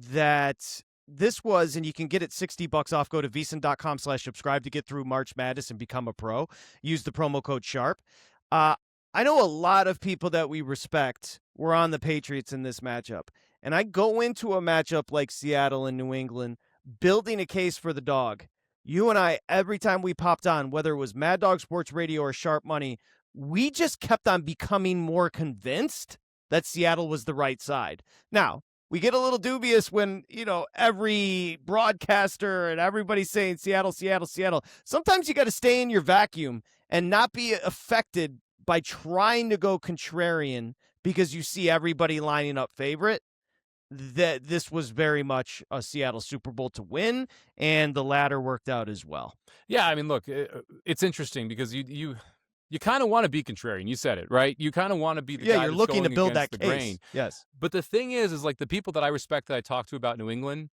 Speaker 2: that this was, and you can get it $60 off. Go to VSiN.com/subscribe to get through March Madness and become a pro. Use the promo code SHARP. I know a lot of people that we respect were on the Patriots in this matchup. And I go into a matchup like Seattle and New England building a case for the dog. You and I, every time we popped on, whether it was Mad Dog Sports Radio or Sharp Money, we just kept on becoming more convinced that Seattle was the right side. Now, we get a little dubious when, every broadcaster and everybody's saying Seattle, Seattle, Seattle. Sometimes you got to stay in your vacuum and not be affected by trying to go contrarian because you see everybody lining up favorite. That this was very much a Seattle Super Bowl to win, and the latter worked out as well.
Speaker 3: Yeah, I mean, look, it's interesting because you kind of want to be contrarian. You said it, right? You kind of want to be the guy
Speaker 2: you're
Speaker 3: that's
Speaker 2: looking to
Speaker 3: going
Speaker 2: build
Speaker 3: against
Speaker 2: that
Speaker 3: the
Speaker 2: case.
Speaker 3: grain.
Speaker 2: Yes.
Speaker 3: But the thing is like the people that I respect that I talked to about New England,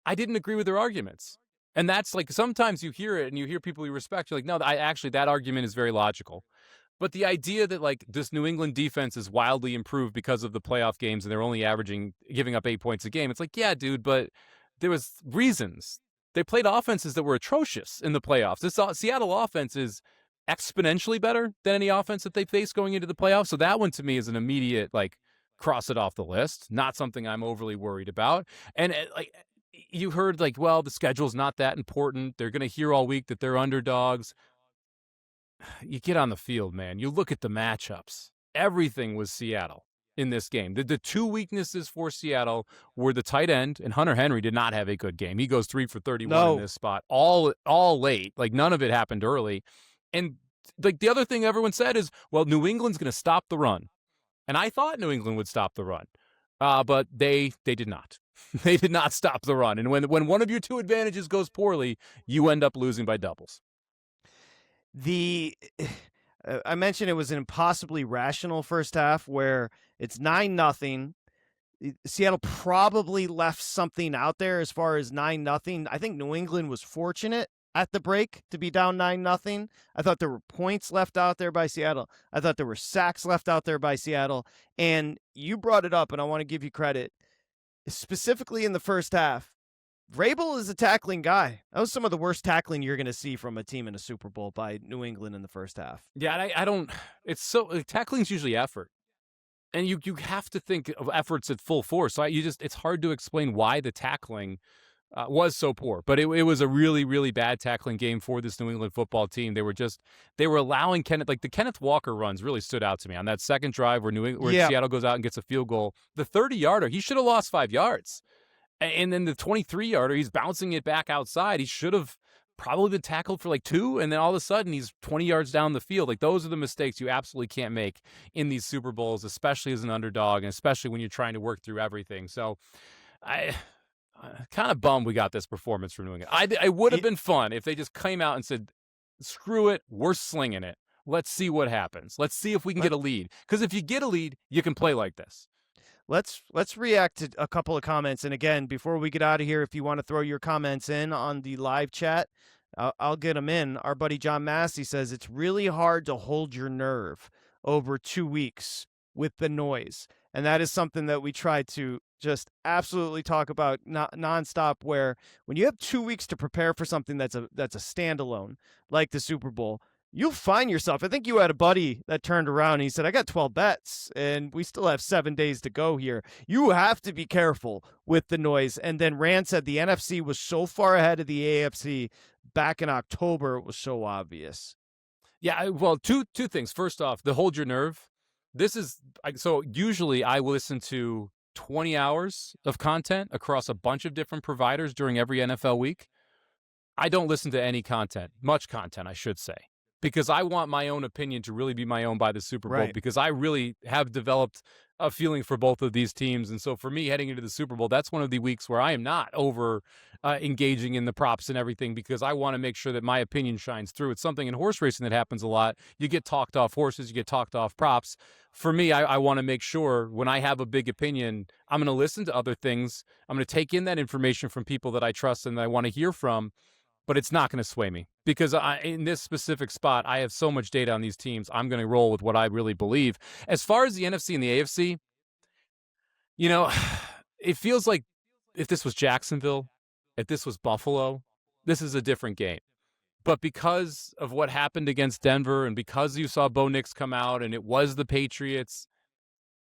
Speaker 3: I didn't agree with their arguments. And that's like sometimes you hear it and you hear people you respect. You're like, no, that argument is very logical. But the idea that like this New England defense is wildly improved because of the playoff games and they're only giving up 8 points a game. It's like, yeah, dude, but there was reasons. They played offenses that were atrocious in the playoffs. This Seattle offense is exponentially better than any offense that they face going into the playoffs. So that one to me is an immediate, like, cross it off the list. Not something I'm overly worried about. And like you heard like, well, the schedule's not that important. They're going to hear all week that they're underdogs. You get on the field, man. You look at the matchups. Everything was Seattle in this game. The two weaknesses for Seattle were the tight end, and Hunter Henry did not have a good game. He goes 3 for 31 in this spot, all late. Like none of it happened early. And like the other thing everyone said is, well, New England's going to stop the run. And I thought New England would stop the run. But they did not. They did not stop the run. And when one of your two advantages goes poorly, you end up losing by doubles.
Speaker 2: I mentioned it was an impossibly rational first half where it's 9-0. Seattle probably left something out there as far as 9-0. I think New England was fortunate at the break to be down 9-0. I thought there were points left out there by Seattle. I thought there were sacks left out there by Seattle. And you brought it up, and I want to give you credit. Specifically in the first half, Vrabel is a tackling guy. That was some of the worst tackling you're going to see from a team in a Super Bowl by New England in the first half.
Speaker 3: Yeah, I don't. It's so tackling's usually effort, and you have to think of efforts at full force. So it's hard to explain why the tackling was so poor. But it was a really, really bad tackling game for this New England football team. They were allowing the Kenneth Walker runs really stood out to me on that second drive where Seattle goes out and gets a field goal. The 30-yarder, he should have lost 5 yards. And then the 23-yarder, he's bouncing it back outside. He should have probably been tackled for like 2, and then all of a sudden he's 20 yards down the field. Like those are the mistakes you absolutely can't make in these Super Bowls, especially as an underdog, and especially when you're trying to work through everything. So I kind of bummed we got this performance from New England. I would have been fun if they just came out and said, screw it, we're slinging it. Let's see what happens. Let's see if we can get a lead. Because if you get a lead, you can play like this.
Speaker 2: Let's react to a couple of comments. And again, before we get out of here, if you want to throw your comments in on the live chat, I'll get him in. Our buddy John Massey says it's really hard to hold your nerve over 2 weeks with the noise. And that is something that we try to just absolutely talk about nonstop, where when you have 2 weeks to prepare for something that's a standalone, like the Super Bowl, you'll find yourself. I think you had a buddy that turned around and he said, I got 12 bets and we still have 7 days to go here. You have to be careful with the noise. And then Rand said the NFC was so far ahead of the AFC back in October, it was so obvious.
Speaker 3: Yeah, well, two things. First off, the hold your nerve. This is so usually I listen to 20 hours of content across a bunch of different providers during every NFL week. I don't listen to any content, much content, I should say, because I want my own opinion to really be my own by the Super Bowl,
Speaker 2: Right.
Speaker 3: because I really have developed a feeling for both of these teams. And so for me, heading into the Super Bowl, that's one of the weeks where I am not over engaging in the props and everything, because I want to make sure that my opinion shines through. It's something in horse racing that happens a lot. You get talked off horses, you get talked off props. For me, I want to make sure when I have a big opinion, I'm going to listen to other things. I'm going to take in that information from people that I trust and that I want to hear from. But it's not going to sway me, because in this specific spot, I have so much data on these teams. I'm going to roll with what I really believe. As far as the NFC and the AFC, you know, it feels like if this was Jacksonville, if this was Buffalo, this is a different game. But because of what happened against Denver, and because you saw Bo Nix come out and it was the Patriots,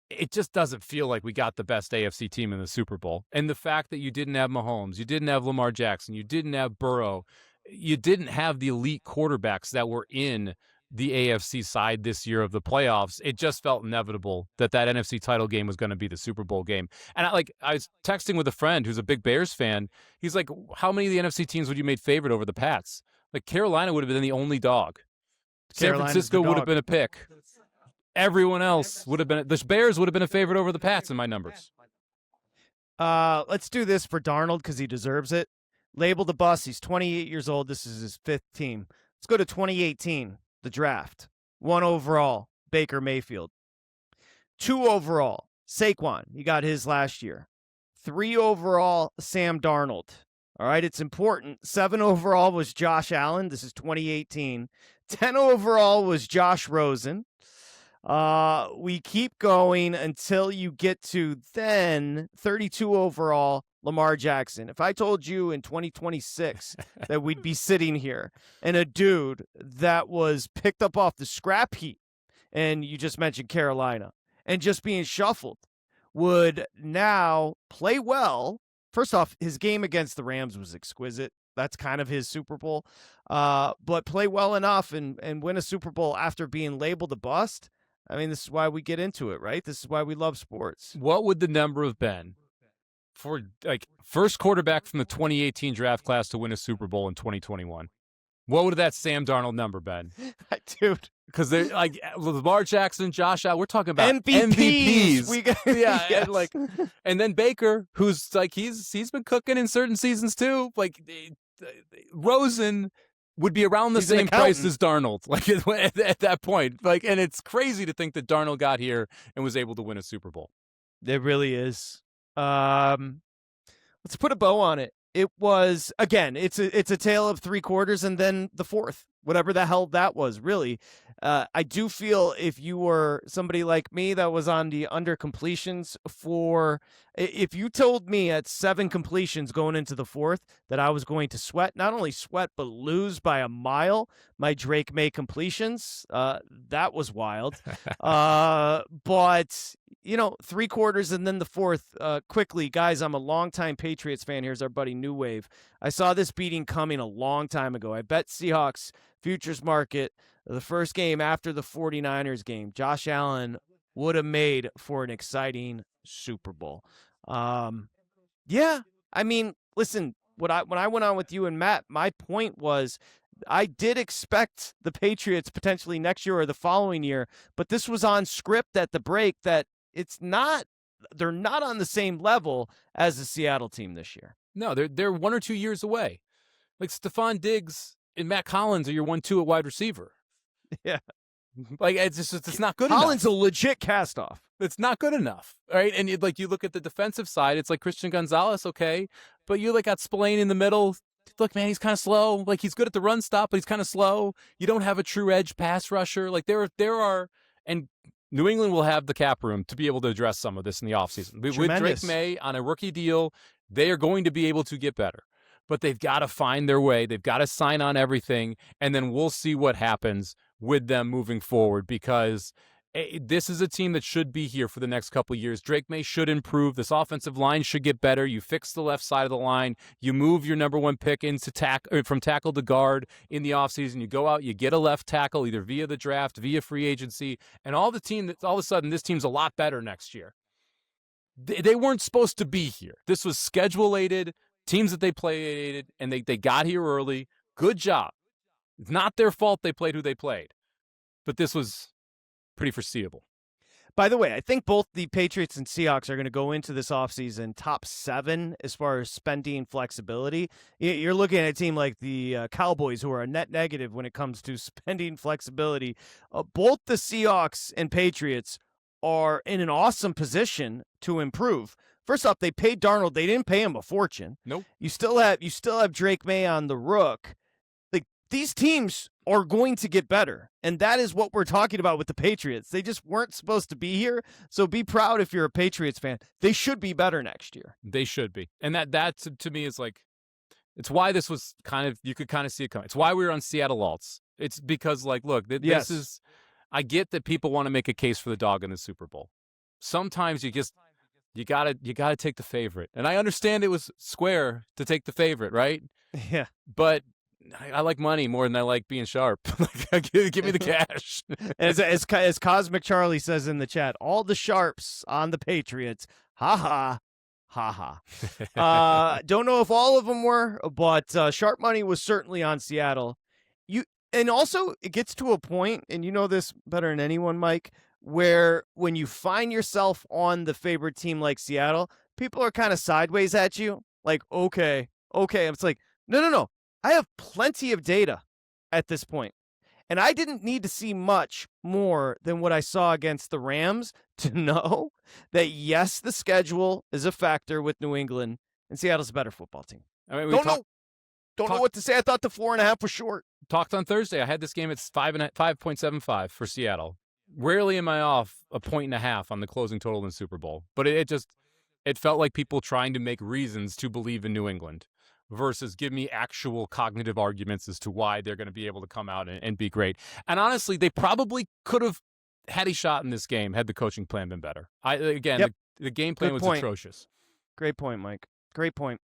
Speaker 3: it just doesn't feel like we got the best AFC team in the Super Bowl. And the fact that you didn't have Mahomes, you didn't have Lamar Jackson, you didn't have Burrow, you didn't have the elite quarterbacks that were in the AFC side this year of the playoffs, it just felt inevitable that NFC title game was going to be the Super Bowl game. And I was texting with a friend who's a big Bears fan. He's like, how many of the NFC teams would you make favorite over the Pats? Like, Carolina would have been the only dog. San Francisco would have been a pick. Everyone else would have been – the Bears would have been a favorite over the Pats in my numbers.
Speaker 2: Let's do this for Darnold because he deserves it. Label the bus. He's 28 years old. This is his 5th team. Let's go to 2018, the draft. 1 overall, Baker Mayfield. 2 overall, Saquon. He got his last year. 3 overall, Sam Darnold. All right, it's important. 7 overall was Josh Allen. This is 2018. 10 overall was Josh Rosen. We keep going until you get to then 32 overall, Lamar Jackson. If I told you in 2026 that we'd be sitting here and a dude that was picked up off the scrap heap, and you just mentioned Carolina, and just being shuffled, would now play well. First off, his game against the Rams was exquisite. That's kind of his Super Bowl. But play well enough and win a Super Bowl after being labeled a bust. I mean, this is why we get into it, right? This is why we love sports.
Speaker 3: What would the number have been for, like, first quarterback from the 2018 draft class to win a Super Bowl in 2021? What would that Sam Darnold number been?
Speaker 2: Dude.
Speaker 3: Because they're like Lamar Jackson, Josh Allen, we're talking about
Speaker 2: MVPs.
Speaker 3: Yes. and then Baker, who's like he's been cooking in certain seasons too. Like Rosen would be around the same price as Darnold, like at that point. Like, and it's crazy to think that Darnold got here and was able to win a Super Bowl.
Speaker 2: It really is. Let's put a bow on it. It was, again, it's a tale of 3 quarters and then the 4th, whatever the hell that was, really. I do feel if you were somebody like me that was on the under completions if you told me at 7 completions going into the 4th that I was going to not only sweat, but lose by a mile my Drake Maye completions, that was wild. But, 3 quarters and then the 4th, quickly, guys, I'm a longtime Patriots fan. Here's our buddy New Wave. I saw this beating coming a long time ago. I bet Seahawks futures market the first game after the 49ers game, Josh Allen would have made for an exciting Super Bowl. Yeah, I mean, listen, when I went on with you and Matt, my point was I did expect the Patriots potentially next year or the following year, but this was on script at the break that they're not on the same level as the Seattle team this year.
Speaker 3: No, they're 1 or 2 years away. Like Stephon Diggs and Matt Collins are your 1-2 at wide receiver.
Speaker 2: Yeah.
Speaker 3: Like, it's not good
Speaker 2: Collins
Speaker 3: enough.
Speaker 2: a legit cast-off.
Speaker 3: It's not good enough, right? And you look at the defensive side, it's like Christian Gonzalez, okay, but you got Spillane in the middle, look, man, he's kind of slow. Like, he's good at the run stop, but he's kind of slow. You don't have a true edge pass rusher. Like, there are, and New England will have the cap room to be able to address some of this in the offseason. With Drake Maye on a rookie deal, they are going to be able to get better. But they've got to find their way. They've got to sign on everything, and then we'll see what happens with them moving forward, because this is a team that should be here for the next couple of years. Drake Maye should improve. This offensive line should get better. You fix the left side of the line. You move your number one pick into from tackle to guard in the offseason. You go out, you get a left tackle, either via the draft, via free agency, and all of a sudden this team's a lot better next year. They weren't supposed to be here. This was schedule-aided, teams that they played, and they got here early. Good job. It's not their fault they played who they played, but this was pretty foreseeable.
Speaker 2: By the way, I think both the Patriots and Seahawks are going to go into this offseason top 7 as far as spending flexibility. You're looking at a team like the Cowboys, who are a net negative when it comes to spending flexibility. Both the Seahawks and Patriots are in an awesome position to improve. First off, they paid Darnold. They didn't pay him a fortune.
Speaker 3: Nope.
Speaker 2: You still have Drake Maye on the rook. Like, these teams are going to get better, and that is what we're talking about with the Patriots. They just weren't supposed to be here, so be proud if you're a Patriots fan. They should be better next year.
Speaker 3: They should be, and that to me is like, it's why this was kind of, you could kind of see it coming. It's why we were on Seattle alts. It's because, like, look, this is, I get that people want to make a case for the dog in the Super Bowl. Sometimes you gotta take the favorite, and I understand it was square to take the favorite, right?
Speaker 2: Yeah,
Speaker 3: but I like money more than I like being sharp. Give me the cash.
Speaker 2: as Cosmic Charlie says in the chat, all the sharps on the Patriots. Ha ha. Ha ha. Don't know if all of them were, but sharp money was certainly on Seattle. And also, it gets to a point, and you know this better than anyone, Mike, where when you find yourself on the favorite team like Seattle, people are kind of sideways at you. Like, okay. It's like, no. I have plenty of data at this point, and I didn't need to see much more than what I saw against the Rams to know that, yes, the schedule is a factor with New England, and Seattle's a better football team.
Speaker 3: I mean,
Speaker 2: don't know what to say. I thought the 4.5 was short.
Speaker 3: Talked on Thursday. I had this game at 5.75 for Seattle. Rarely am I off a 1.5 on the closing total in the Super Bowl, but it felt like people trying to make reasons to believe in New England versus give me actual cognitive arguments as to why they're going to be able to come out and be great. And honestly, they probably could have had a shot in this game had the coaching plan been better. The game plan was atrocious.
Speaker 2: Great point, Mike. Great point.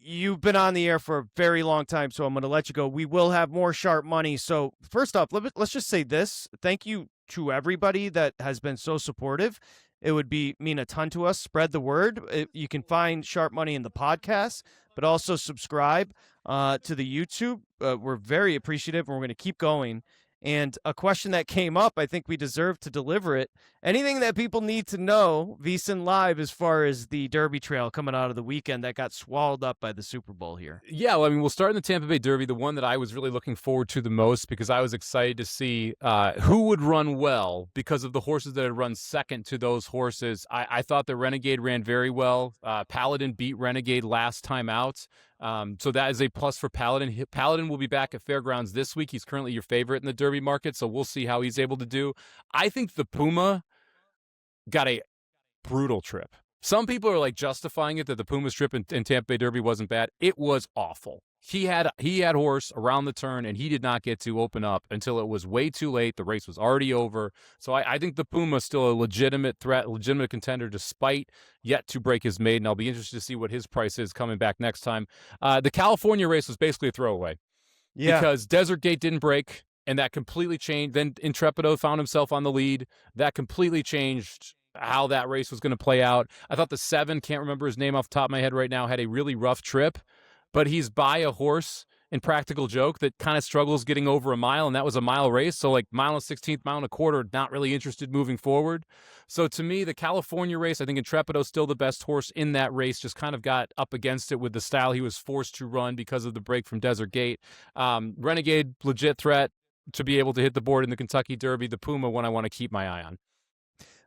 Speaker 2: You've been on the air for a very long time, so I'm going to let you go. We will have more sharp money. So first off, let's just say this. Thank you to everybody that has been so supportive. It would mean a ton to us. Spread the word. You can find Sharp Money in the podcast, but also subscribe to the YouTube. We're very appreciative, and we're going to keep going. And a question that came up, I think we deserve to deliver it. Anything that people need to know, VSiN Live, as far as the Derby Trail coming out of the weekend that got swallowed up by the Super Bowl here?
Speaker 3: Yeah, well, I mean, we'll start in the Tampa Bay Derby, the one that I was really looking forward to the most because I was excited to see who would run well because of the horses that had run second to those horses. I thought the Renegade ran very well. Paladin beat Renegade last time out. So that is a plus for Paladin. Paladin will be back at Fairgrounds this week. He's currently your favorite in the Derby market, so we'll see how he's able to do. I think the Puma got a brutal trip. Some people are like justifying it that the Puma's trip in Tampa Bay Derby wasn't bad. It was awful. He had horse around the turn, and he did not get to open up until it was way too late. The race was already over. So I think the Puma's still a legitimate threat, legitimate contender, despite yet to break his maiden. I'll be interested to see what his price is coming back next time. The California race was basically a throwaway. Yeah. Because Desert Gate didn't break, and that completely changed. Then Intrepido found himself on the lead. That completely changed how that race was going to play out. I thought the 7, can't remember his name off the top of my head right now, had a really rough trip. But he's by a horse in Practical Joke that kind of struggles getting over a mile, and that was a mile race. So like mile and 16th, mile and a quarter, not really interested moving forward. So to me, the California race, I think Intrepido's still the best horse in that race, just kind of got up against it with the style he was forced to run because of the break from Desert Gate. Renegade, legit threat to be able to hit the board in the Kentucky Derby. The Puma, one I want to keep my eye on.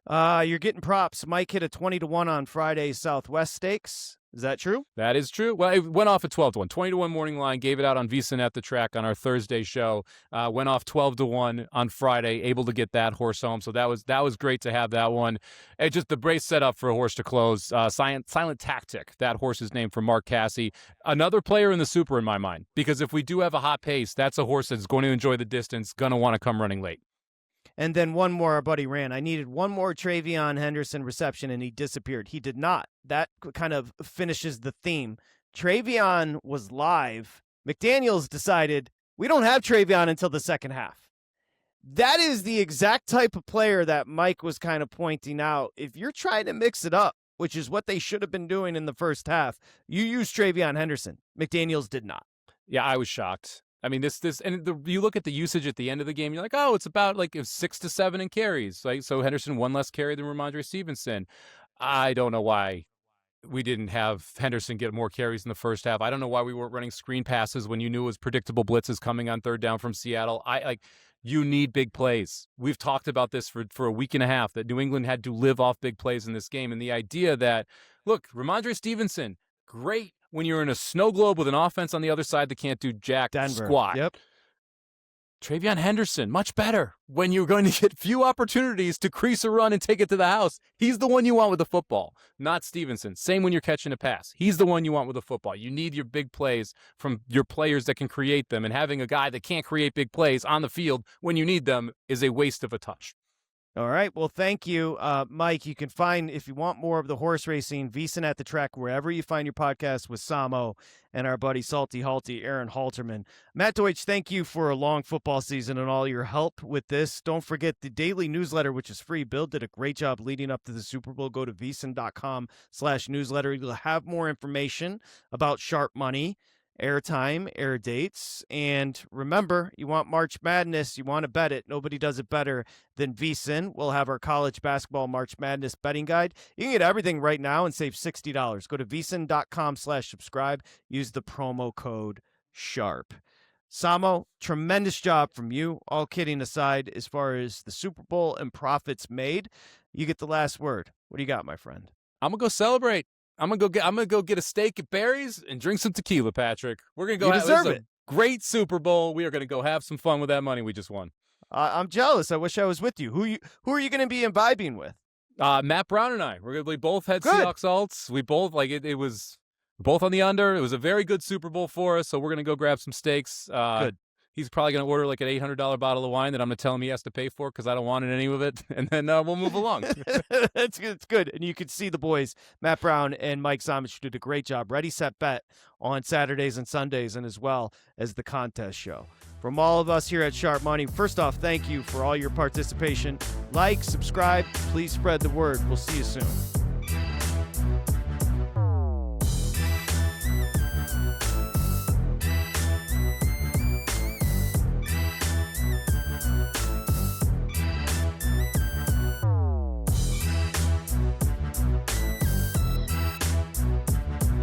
Speaker 2: You're getting props. Mike hit a 20-1 on Friday's Southwest Stakes. Is that true?
Speaker 3: That is true. Well, it went off at 12-1. 20-1 morning line, gave it out on VSiN at the track on our Thursday show. Went off 12-1 on Friday, able to get that horse home. So that was great to have that one. It just the brace set up for a horse to close. Silent Tactic, that horse's name, for Mark Casse. Another player in the Super in my mind, because if we do have a hot pace, that's a horse that's going to enjoy the distance, going to want to come running late.
Speaker 2: And then one more, our buddy ran. I needed one more TreVeyon Henderson reception, and he disappeared. He did not. That kind of finishes the theme. TreVeyon was live. McDaniels decided we don't have TreVeyon until the second half. That is the exact type of player that Mike was kind of pointing out. If you're trying to mix it up, which is what they should have been doing in the first half, you use TreVeyon Henderson. McDaniels did not.
Speaker 3: Yeah, I was shocked. I mean, you look at the usage at the end of the game, you're like, oh, it's about 6 to 7 in carries. So Henderson one less carry than Ramondre Stevenson. I don't know why we didn't have Henderson get more carries in the first half. I don't know why we weren't running screen passes when you knew it was predictable blitzes coming on third down from Seattle. You need big plays. We've talked about this for a week and a half, that New England had to live off big plays in this game. And the idea that, look, Ramondre Stevenson, great when you're in a snow globe with an offense on the other side that can't do jack squat.
Speaker 2: Yep.
Speaker 3: TreVeyon Henderson, much better when you're going to get few opportunities to crease a run and take it to the house. He's the one you want with the football, not Stevenson. Same when you're catching a pass. He's the one you want with the football. You need your big plays from your players that can create them, and having a guy that can't create big plays on the field when you need them is a waste of a touch.
Speaker 2: All right. Well, thank you, Mike. You can find, if you want more of the horse racing, VSiN at the Track, wherever you find your podcast, with Samo and our buddy Salty Halty, Aaron Halterman. Matt Deutsch, thank you for a long football season and all your help with this. Don't forget the daily newsletter, which is free. Bill did a great job leading up to the Super Bowl. Go to vsin.com/newsletter. You'll have more information about sharp money, airtime, air dates. And remember, you want March Madness, you want to bet it. Nobody does it better than VSiN. We'll have our college basketball March Madness betting guide. You can get everything right now and save $60. Go to vsin.com/subscribe. Use the promo code SHARP. Samo, tremendous job from you. All kidding aside, as far as the Super Bowl and profits made, you get the last word. What do you got, my friend?
Speaker 3: I'm going to go celebrate. I'm gonna go get a steak at Barry's and drink some tequila, Patrick. We're gonna go.
Speaker 2: You deserve it.
Speaker 3: Great Super Bowl. We are gonna go have some fun with that money we just won.
Speaker 2: I'm jealous. I wish I was with you. Who are you gonna be imbibing with?
Speaker 3: Matt Brown and I. We both had
Speaker 2: Good.
Speaker 3: Seahawks alts. We both it was both on the under. It was a very good Super Bowl for us. So we're gonna go grab some steaks.
Speaker 2: Good.
Speaker 3: He's probably going to order an $800 bottle of wine that I'm going to tell him he has to pay for because I don't want any of it. And then we'll move along.
Speaker 2: It's good. It's good. And you can see the boys, Matt Brown and Mike Somich, did a great job. Ready, Set, Bet on Saturdays and Sundays, and as well as the contest show. From all of us here at Sharp Money, first off, thank you for all your participation. Like, subscribe, please spread the word. We'll see you soon.